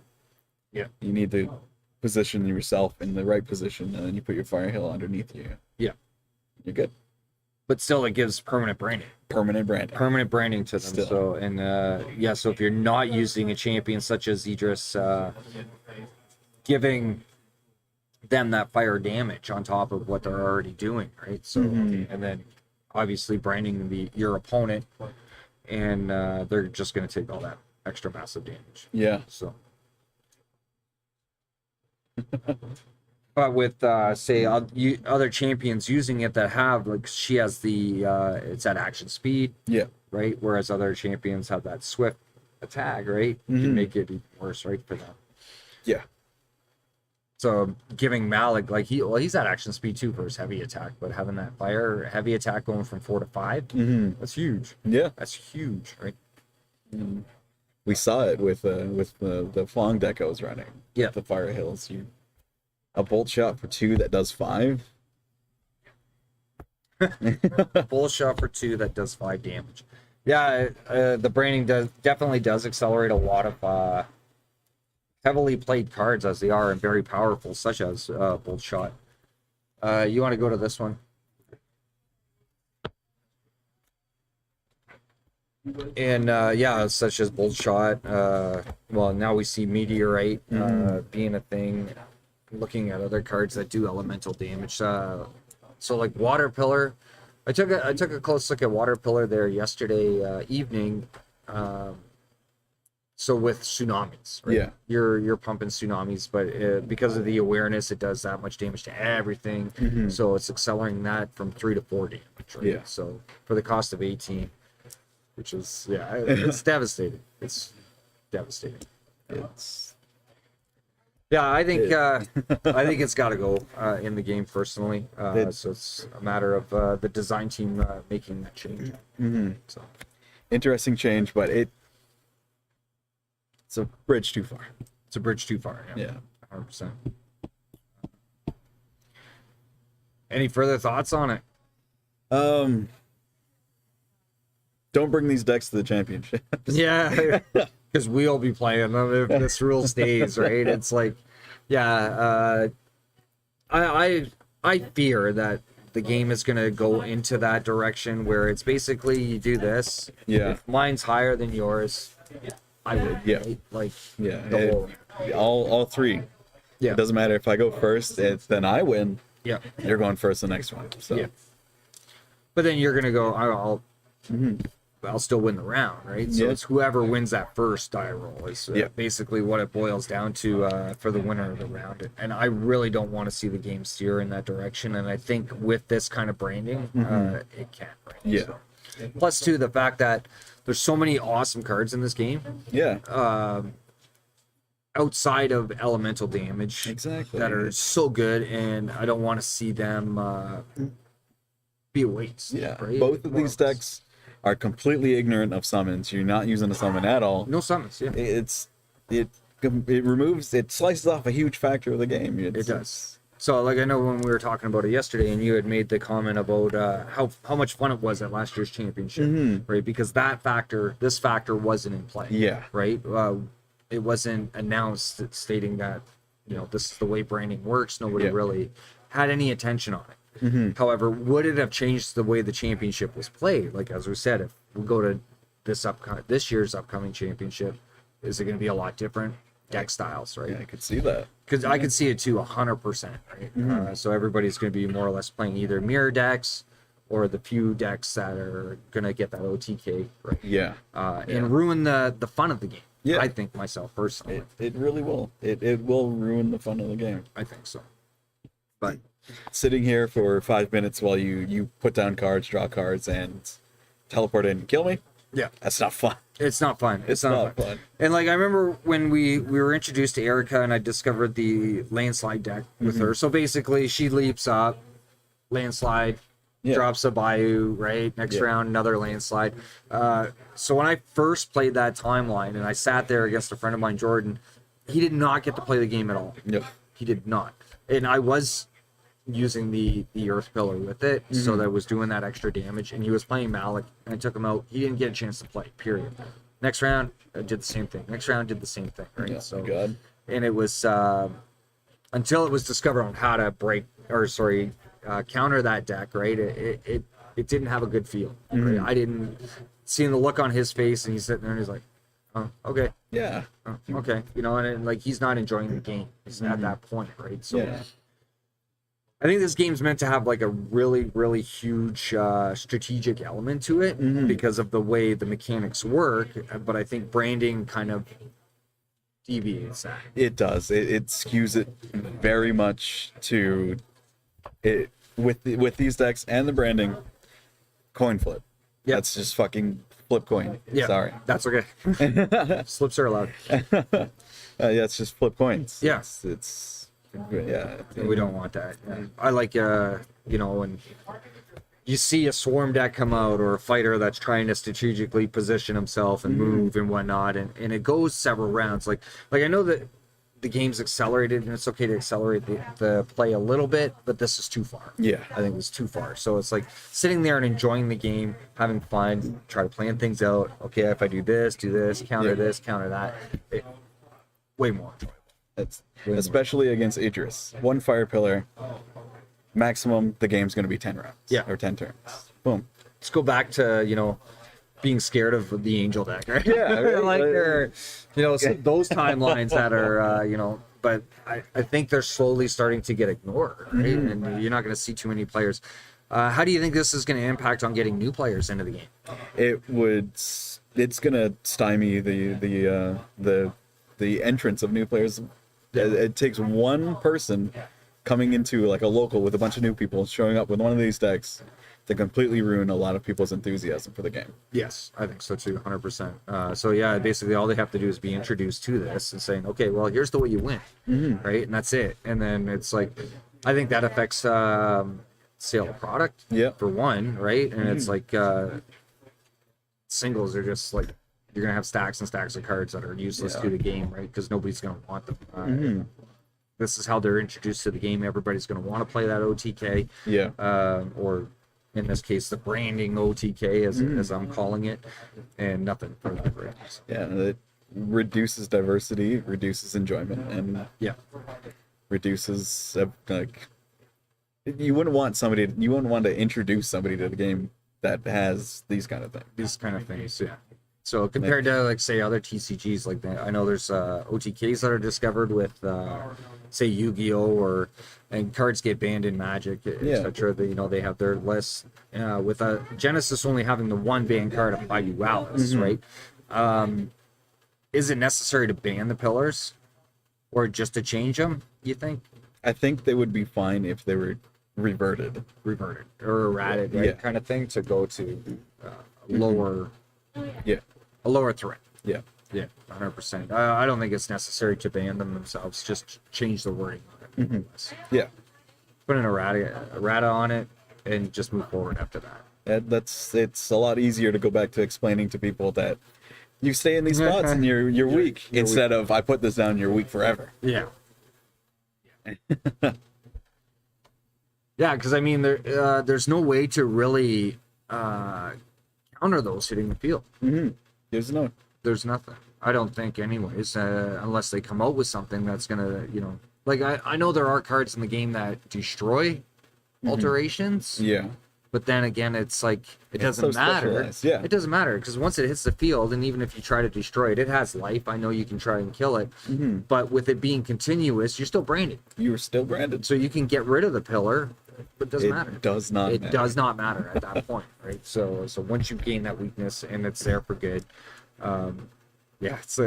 Yeah. You need to position yourself in the right position, and then you put your Fire Hill underneath you. Yeah. You're good. But still, it gives permanent branding. Permanent branding to them. Still. So, and so if you're not using a champion such as Idris, giving them that fire damage on top of what they're already doing, right? So, and then obviously branding your opponent, and they're just going to take all that extra massive damage. Yeah. So, but with say other champions using it that have she has the it's at action speed. Yeah. Right. Whereas other champions have that swift attack. Right. You can make it even worse, right, for them. Yeah. So giving Malik like he's at action speed too for his heavy attack, but having that fire heavy attack going from 4 to 5, that's huge. Yeah. That's huge, right? We saw it with the Flong deck I was running. Yeah. The Fire Hills. A bolt shot for 2 that does 5. Bull shot for 2 that does 5 damage. Yeah, the branding definitely does accelerate a lot of heavily played cards as they are and very powerful, such as Bolt Shot. You want to go to this one? And yeah, such as Bolt Shot. Well, now we see Meteorite being a thing. Looking at other cards that do elemental damage. So like Water Pillar. I took a close look at Water Pillar there yesterday evening. So with tsunamis, right? Yeah. You're pumping tsunamis, but because of the awareness, it does that much damage to everything. So it's accelerating that from 3 to 4 damage, right? Yeah. So for the cost of 18, which is it's devastating. It's devastating. Yeah, I think it's got to go in the game personally. So it's a matter of the design team making that change. So Interesting change, but it's a bridge too far. it's a bridge too far. Yeah. 100%. Any further thoughts on it? Don't bring these decks to the championship. Yeah, because we'll be playing them if this rule stays, right? It's like, yeah, I fear that the game is going to go into that direction where it's basically you do this. Yeah. If mine's higher than yours, I would. Yeah. Right? Like, Yeah. the whole, All 3. yeah. It doesn't matter if I go first, then I win. Yeah. You're going first the next one. So Yeah. But then you're going to go, I'll still win the round, right? So Yeah. it's whoever wins that first die roll is Yeah. basically what it boils down to for the winner of the round. And I really don't want to see the game steer in that direction. And I think with this kind of branding, it can. Right? Yeah. So, plus, too, the fact that there's so many awesome cards in this game yeah. outside of elemental damage Exactly. that are so good, and I don't want to see them be a waste. Yeah. Right? Both of these decks are completely ignorant of summons. You're not using a summon at all. No summons, yeah. It removes, it slices off a huge factor of the game. It does. So, like, I know when we were talking about it yesterday, and you had made the comment about how much fun it was at last year's championship, right? Because this factor wasn't in play. Yeah. Right? It wasn't announced stating that, this is the way branding works. Nobody really had any attention on it. However, would it have changed the way the championship was played? Like, as we said, if we go to this year's upcoming championship, is it going to be a lot different deck styles, right? Yeah, I could see that. Because I could see it too, 100%, right? So everybody's going to be more or less playing either mirror decks or the few decks that are going to get that OTK, right? Yeah. And ruin the fun of the game. Yeah. I think myself personally. It really will. It will ruin the fun of the game. I think so. But Sitting here for 5 minutes while you put down cards, draw cards, and teleport in and kill me, yeah, that's not fun. it's not fun. It's not fun. And like I remember when we were introduced to Erica and I discovered the landslide deck with her. So basically she leaps up, landslide, drops a Bayou, right? Next round, another landslide. So when I first played that timeline and I sat there against a friend of mine, Jordan, he did not get to play the game at all. Yep. He did not. And I was using the earth pillar with it, so that was doing that extra damage, and he was playing Malik, and I took him out. He didn't get a chance to play, period. Next round, I did the same thing. Next round, did the same thing, right? Yeah, So, God. and it was until it was discovered on how to counter that deck, right? It didn't have a good feel. Right? I didn't seeing the look on his face, and he's sitting there and he's like, oh, okay. Yeah. Oh, okay. And like he's not enjoying the game. He's at that point, right? So Yeah. I think this game's meant to have like a really, really huge strategic element to it because of the way the mechanics work. But I think branding kind of deviates that. It does. It skews it very much to it with these decks and the branding. Coin flip. Yeah. That's just fucking flip coin. Yeah, Sorry. that's okay. Slips are allowed. Yeah, it's just flip coins. Yeah. It's Yeah. We don't want that. I like, you know, when you see a swarm deck come out or a fighter that's trying to strategically position himself and move and whatnot, and it goes several rounds. Like I know that the game's accelerated, and it's okay to accelerate the play a little bit, but this is too far. Yeah. I think it's too far. So it's like sitting there and enjoying the game, having fun, try to plan things out. Okay, if I do this, counter this, counter that. Way more enjoyable. That's especially against Idris. One fire pillar, maximum the game's going to be 10 rounds. Yeah. Or 10 turns. Boom. Let's go back to, you know, being scared of the angel deck, right? Yeah, right. Like they're, you know, so those timelines that are, you know, but I think they're slowly starting to get ignored, right? And you're not going to see too many players. How do you think this is going to impact on getting new players into the game? It's going to stymie the entrance of new players. It takes one person coming into like a local with a bunch of new people showing up with one of these decks to completely ruin a lot of people's enthusiasm for the game. Yes, I think so too, 100%. So yeah, basically all they have to do is be introduced to this and saying, okay, well, here's the way you win, right? And that's it. And then it's like, I think that affects sale of product, for one, right? And it's like singles are just like, you're gonna have stacks and stacks of cards that are useless to the game, right? Because nobody's gonna want them. This is how they're introduced to the game. Everybody's gonna want to play that OTK, or in this case, the branding OTK, as I'm calling it, and nothing for that, right? Yeah, and it reduces diversity, reduces enjoyment, and reduces like you wouldn't want to introduce somebody to the game that has these kind of things. These kind of things, yeah. So compared to like say other TCGs, like I know there's OTKs that are discovered with say Yu-Gi-Oh, and cards get banned in Magic, etc. You know, they have their lists. With Genesis only having the one banned card of Bayou Alice, right? Is it necessary to ban the pillars, or just to change them? You think? I think they would be fine if they were reverted or errated, right? Kind of thing, to go to lower. A lower threat. Yeah, 100%. I don't think it's necessary to ban them themselves. Just change the wording on it. Put an errata on it, and just move forward after that. It's a lot easier to go back to explaining to people that you stay in these spots and you're weak, instead of I put this down, you're weak forever. Yeah. Yeah, because I mean, there's no way to really counter those hitting the field. There's nothing. I don't think, anyways, unless they come out with something that's gonna, you know, like I know there are cards in the game that destroy alterations. But then again, it's like it doesn't matter. It doesn't matter, because once it hits the field, and even if you try to destroy it, it has life. I know you can try and kill it, but with it being continuous, you're still branded. You're still branded. So you can get rid of the pillar, but it doesn't matter. It does not matter. It does not matter at that point, right? So once you gain that weakness and it's there for good, it's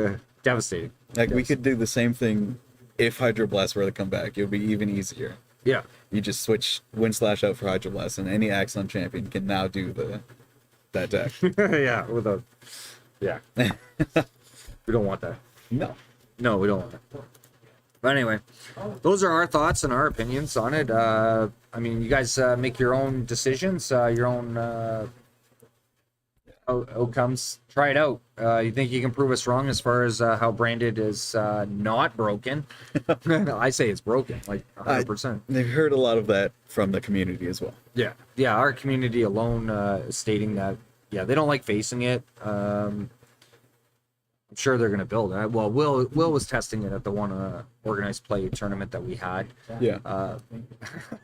devastating. Like we could do the same thing if Hydroblast were to come back. It would be even easier. Yeah. You just switch Windslash out for Hydroblast, and any Axon champion can now do that deck. We don't want that. No, we don't want that. But anyway, those are our thoughts and our opinions on it. I mean, you guys make your own decisions, your own outcomes. Try it out. You think you can prove us wrong as far as how branded is not broken? I say it's broken, like 100%. They've heard a lot of that from the community as well. Yeah. Our community alone is stating that they don't like facing it. I'm sure they're gonna build it. Well, Will was testing it at the one organized play tournament that we had. I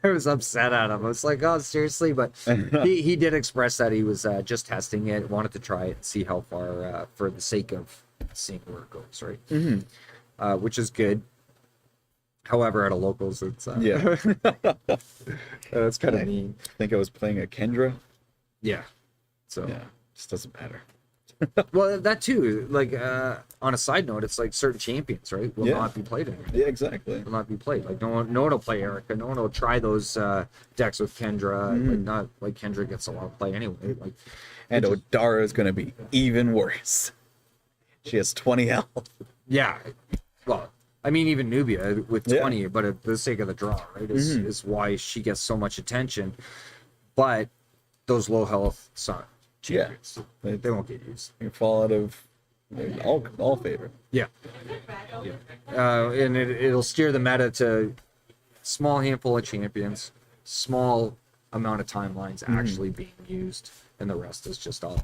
was upset at him. I was like, oh, seriously? But he did express that he was just testing it, wanted to try it and see how far, for the sake of seeing where it goes, right? Which is good. However, at a locals, it's it's kind of mean. I think I was playing a Kendra. So just doesn't matter. Well, that too. Like on a side note, it's like certain champions, right, will not be played anymore. Yeah, exactly. Will not be played. Like no one will play Erica. No one will try those decks with Kendra. Like not like Kendra gets a lot of play anyway. Like, and Odara is going to be even worse. She has 20 health. Yeah. Well, I mean, even Nubia with Yeah. 20, but at the sake of the draw, right, is why she gets so much attention. But those low health champions, they won't get used. You fall out of all favor. Yeah. And it'll steer the meta to small handful of champions, small amount of timelines actually being used, and the rest is just all.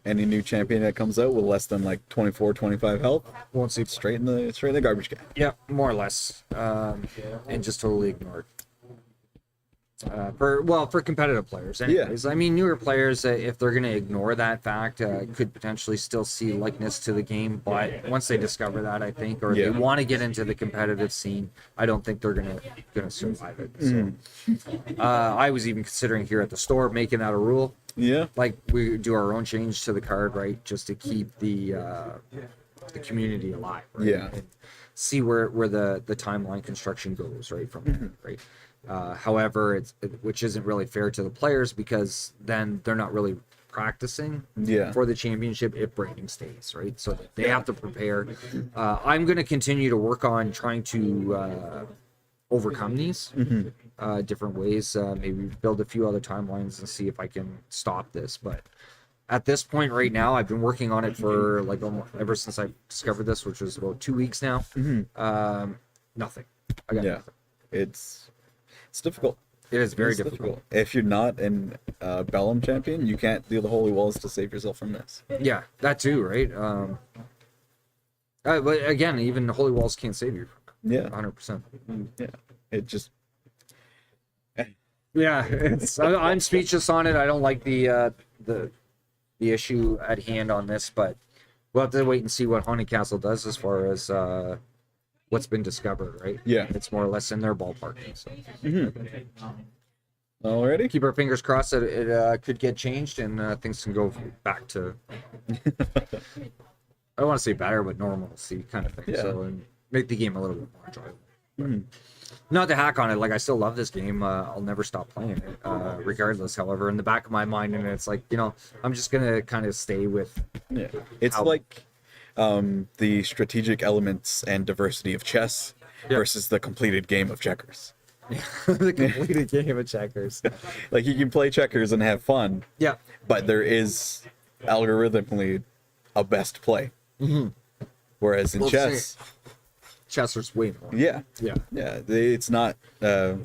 Any new champion that comes out with less than like 24, 25 health, Won't see. straight in the garbage can. Yeah, more or less, and just totally ignored. For competitive players, anyways. I mean, newer players, if they're going to ignore that fact, could potentially still see likeness to the game. But once they discover that, I think, or they want to get into the competitive scene, I don't think they're gonna survive it. So, I was even considering here at the store making that a rule. Yeah. Like we do our own change to the card, right, just to keep the community alive, right? Yeah. And see where the timeline construction goes, right, from there, right. However, which isn't really fair to the players, because then they're not really practicing for the championship if breaking stays, right? So they have to prepare. I'm going to continue to work on trying to overcome these different ways. Maybe build a few other timelines and see if I can stop this. But at this point right now, I've been working on it for like almost ever since I discovered this, which was about 2 weeks now. Nothing. I got nothing. It's difficult. It is very difficult. If you're not an Bellum champion, you can't do the Holy Walls to save yourself from this. Yeah, that too, right? But again, even the Holy Walls can't save you. Yeah. 100%. Yeah. It just... Yeah, I'm speechless on it. I don't like the issue at hand on this, but we'll have to wait and see what Haunted Castle does as far as what's been discovered, right? Yeah. It's more or less in their ballpark. So. Alrighty. Keep our fingers crossed that it could get changed and things can go back to, I don't want to say better, but normalcy kind of thing. Yeah. So, and make the game a little bit more enjoyable. Not to hack on it, like I still love this game. I'll never stop playing it, regardless. However, in the back of my mind, and it's like, I'm just gonna kind of stay with. Yeah. It's like the strategic elements and diversity of chess versus the completed game of checkers. The completed game of checkers. Like, you can play checkers and have fun. Yeah. But there is algorithmically a best play. Whereas in chess, Chester's way more. yeah, Yeah. it's not like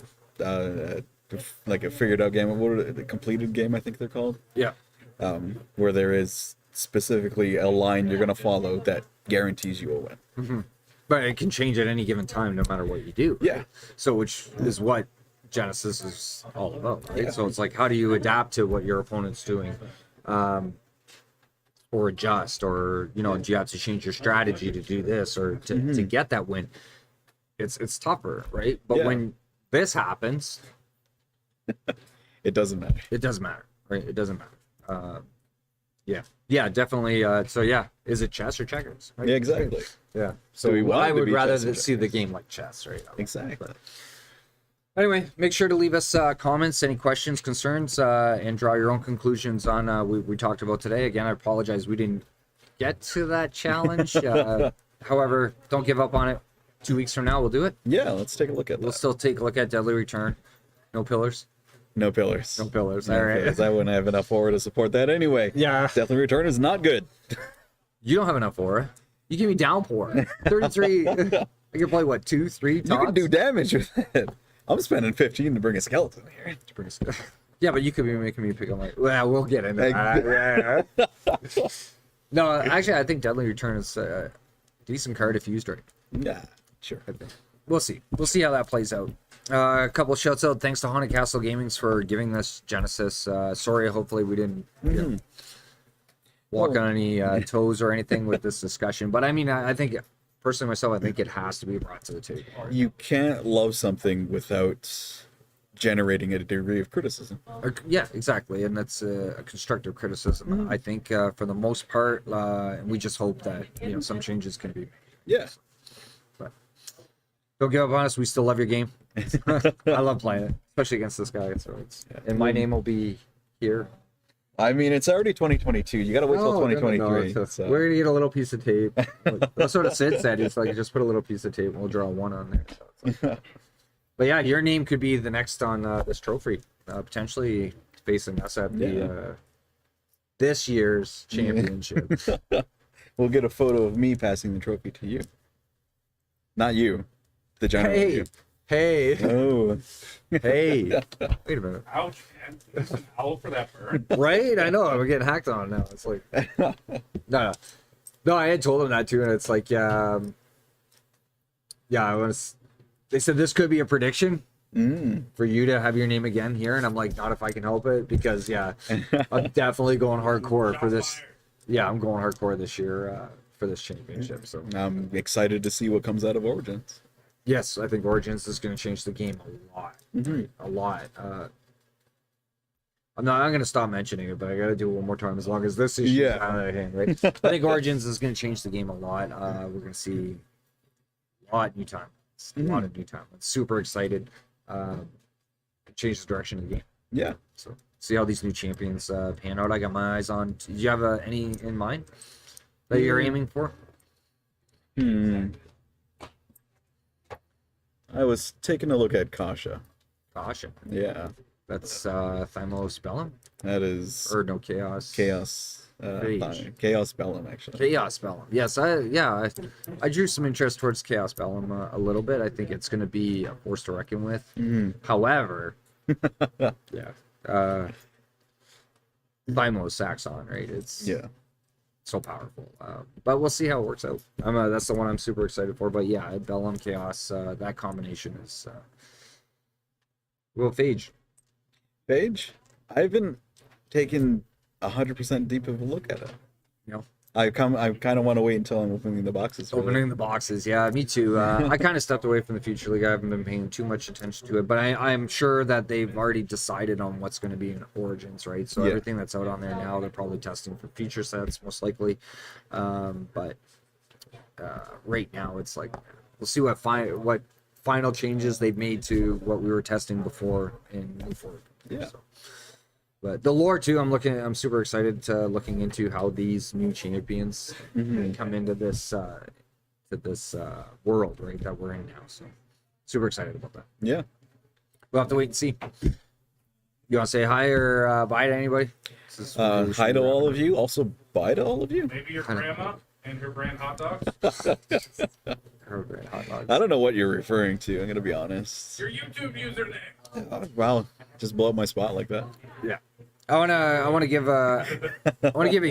a figured out game. What the completed game, I think they're called. Yeah. Where there is specifically a line you're gonna follow that guarantees you a win. But it can change at any given time, no matter what you do. Yeah. So, which is what Genesis is all about, right? Yeah. So it's like, how do you adapt to what your opponent's doing, or adjust, or do you have to change your strategy to do this or to get that win? It's tougher, right? But when this happens, It doesn't matter. it doesn't matter, right? It doesn't matter. Yeah, definitely. So yeah, is it chess or checkers? Right? Yeah, exactly. Yeah. So we want it I to would be rather chess or see the game like chess, right? Exactly. Anyway, make sure to leave us comments, any questions, concerns, and draw your own conclusions on we talked about today. Again, I apologize we didn't get to that challenge. However, don't give up on it. 2 weeks from now, we'll do it. Yeah, let's take a look at We'll that. still take a look at Deadly Return. No pillars. No pillars. No pillars. No All right. pillars. I wouldn't have enough aura to support that anyway. Yeah. Deathly Return is not good. You don't have enough aura. You give me downpour. 33. I can play what, 2, 3 tops? You can do damage with it. I'm spending 15 to bring a skeleton here. Yeah, but you could be making me pick on well, we'll get into that. No, actually, I think Deadly Return is a decent card if used right. Yeah, sure. We'll see. We'll see how that plays out. A couple of shouts out. Thanks to Haunted Castle Gamings for giving this Genesis. Sorry, hopefully we didn't walk on any toes or anything with this discussion. But I mean, I think, personally myself, I think it has to be brought to the table. You can't love something without generating a degree of criticism. Yeah, exactly. And that's a constructive criticism. I think for the most part, and we just hope that some changes can be made. Yeah. But don't give up on us. We still love your game. I love playing it, especially against this guy. So and my name will be here. I mean, it's already 2022. You gotta wait till No, 2023. it's so. we're gonna get a little piece of tape. That's what Sid said. He's like, just put a little piece of tape and we'll draw one on there. So it's like... But yeah, your name could be the next on this trophy, potentially facing us at the this year's championship. We'll get a photo of me passing the trophy to you. Not you, the general. You. Hey, Oh, hey! Wait a minute. Ouch, man. There's an owl for that bird. Right? I know. We're getting hacked on now. It's like, no. I had told him that too, and it's like, yeah. I was. They said this could be a prediction for you to have your name again here, and I'm like, not if I can help it, because I'm definitely going hardcore for this. Yeah, I'm going hardcore this year for this championship. So I'm excited to see what comes out of Origins. yes, I think Origins is going to change the game a lot, a lot. I'm going to stop mentioning it, but I got to do it one more time as long as this issue is out of hand, right? I think Origins is going to change the game a lot. We're going to see a lot of new time. A lot of new time. I'm super excited. Change the direction of the game. Yeah. So see how these new champions pan out. I got my eyes on. Do you have any in mind that you're aiming for? I was taking a look at Kasha. Kasha. Yeah. That's Thymos Bellum? That is Or no, Chaos. Chaos. Phage. Chaos Bellum, actually. Chaos Bellum. Yes, I drew some interest towards Chaos Bellum a little bit. I think it's going to be a force to reckon with. However, Thymos Saxon, right? It's so powerful. But we'll see how it works out. That's the one I'm super excited for. But yeah, Bellum Chaos, that combination is well, Phage. Phage? I haven't taken 100% deep of a look at it. No. I kind of want to wait until I'm opening the boxes. Opening the boxes, yeah, me too. I kind of stepped away from the Future League. I haven't been paying too much attention to it, but I'm sure that they've already decided on what's going to be in Origins, right? So everything that's out on there now, they're probably testing for future sets, most likely. But right now, it's like we'll see what final changes they've made to what we were testing before and move forward. Yeah. So. But the lore too, I'm super excited to looking into how these new champions come into this world, right, that we're in now. So super excited about that. Yeah. We'll have to wait and see. You want to say hi or bye to anybody? Hi to all of you. Also, bye to all of you. Maybe your grandma and her brand hot dogs. Her brand hot dogs. I don't know what you're referring to. I'm gonna be honest. Your YouTube username. Wow, just blow up my spot like that. Yeah. I wanna give a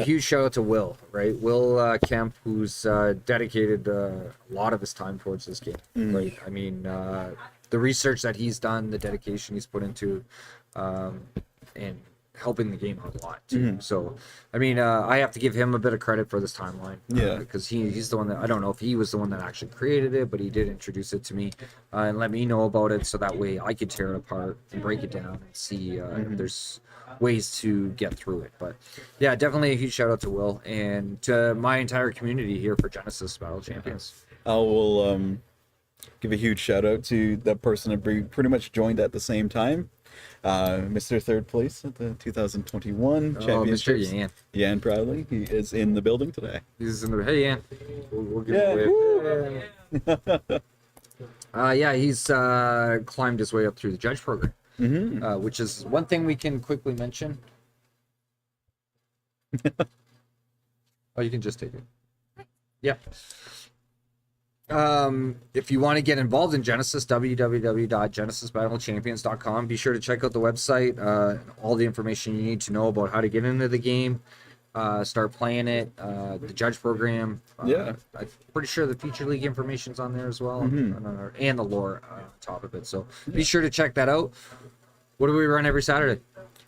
huge shout out to Will, right? Will Kemp, who's dedicated a lot of his time towards this game. Right? I mean, the research that he's done, the dedication he's put into, and helping the game out a lot too. So, I mean, I have to give him a bit of credit for this timeline. Because he's the one that, I don't know if he was the one that actually created it, but he did introduce it to me and let me know about it, so that way I could tear it apart and break it down and see if there's ways to get through it. But yeah, definitely a huge shout out to Will and to my entire community here for Genesis Battle Champions. I will give a huge shout out to that person that pretty much joined at the same time. Mr. Third Place at the 2021 championships. Mr. Yan. Yan Proudly. He is in the building today. He's in the Yan. We'll give it away. Yeah, he's climbed his way up through the judge program. Which is one thing we can quickly mention. Oh, you can just take it. Yeah. If you want to get involved in Genesis, www.genesisbattlechampions.com. Be sure to check out the website. All the information you need to know about how to get into the game, start playing it, the judge program. I'm pretty sure the Future League information's on there as well, and the lore on top of it. So be sure to check that out. What do we run every Saturday?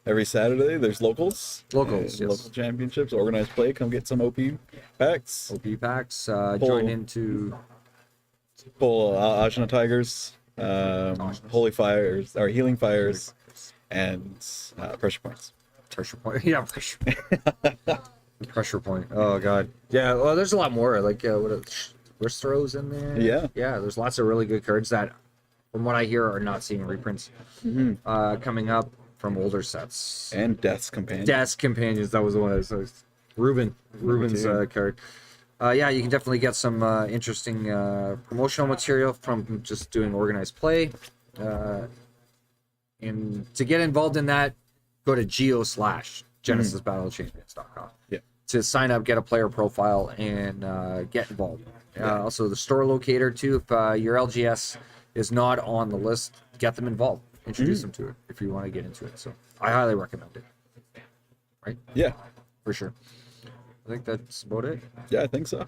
Every Saturday, there's locals. Yes. Local championships, organized play. Come get some OP packs. OP packs. Join into... Pull Ajna Tigers, Holy Fires, or Healing Fires, and Pressure Points. Pressure point. Yeah, pressure. Pressure point. Oh god. Yeah. Well, there's a lot more. Like wrist throws in there. Yeah. Yeah. There's lots of really good cards that, from what I hear, are not seeing reprints coming up from older sets. And Death's Companion. Desk Companions, that was the one I was. Ruben's two. card. Yeah, you can definitely get some interesting promotional material from just doing organized play. And to get involved in that, go to geo/GenesisBattleChampions.com. Yeah. To sign up, get a player profile, and get involved. Also, the store locator, too. If your LGS is not on the list, get them involved. Introduce them to it if you want to get into it. So I highly recommend it. Right? Yeah. For sure. I think that's about it. Yeah, I think so.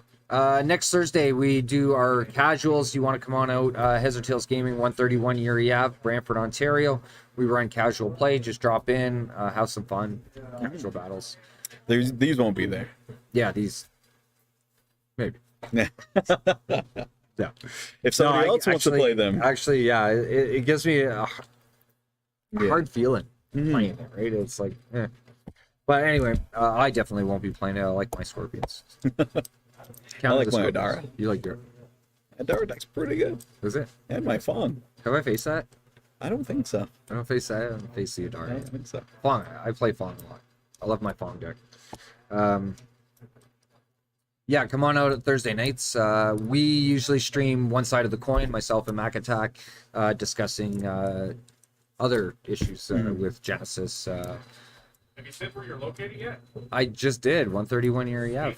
Next Thursday, we do our casuals. You want to come on out, Heads or Tails Gaming, 131 Erie Ave, Brantford, Ontario. We run casual play. Just drop in, have some fun. Casual battles. These won't be there. Yeah, these. Maybe. Yeah. Yeah. If somebody else wants to play them. Actually, yeah, it gives me a Yeah. hard feeling playing it, right? It's like, eh. But anyway, I definitely won't be playing it. I like my Scorpions. I like my Adara. You like your... Adara deck's pretty good. Is it? And my Fawn. Have I faced that? I don't think so. I don't face that. I don't face the I Adara. don't think so. Fong. I play Fong a lot. I love my Fong deck. Yeah, come on out at Thursday nights. We usually stream one side of the coin, myself and Mac Attack, discussing other issues with Genesis. Have you said where you're located yet? I just did 131 Erie Ave.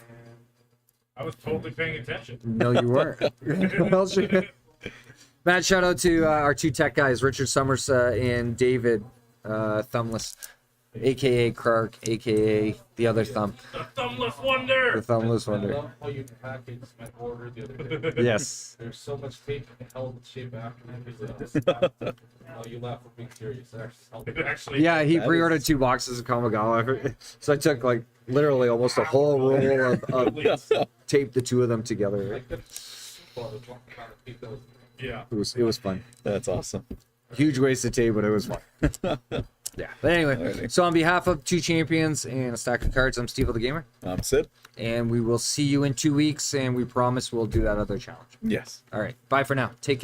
I was totally paying attention. No, you weren't. Well, sure. Matt, shout out to our two tech guys, Richard Summers and David Thumbless, aka Clark, aka the other thumb. The Thumbless Wonder! The Thumbless I Wonder. love how you packaged my order the other day. Yes. There's so much tape held shape acronyms. Oh, you laugh for being serious. It actually, Yeah, he That pre-ordered is- 2 boxes of Kamigawa. So I took like literally almost a whole roll of tape the two of them together. I could well, the one kind of tape that was yeah. It was fun. That's awesome. Huge waste of tape, but it was fun. Yeah. But anyway, Alrighty. so on behalf of 2 champions and a stack of cards, I'm Steve the Gamer. Sid? And we will see you in 2 weeks, and we promise we'll do that other challenge. Yes. All right. Bye for now. Take care.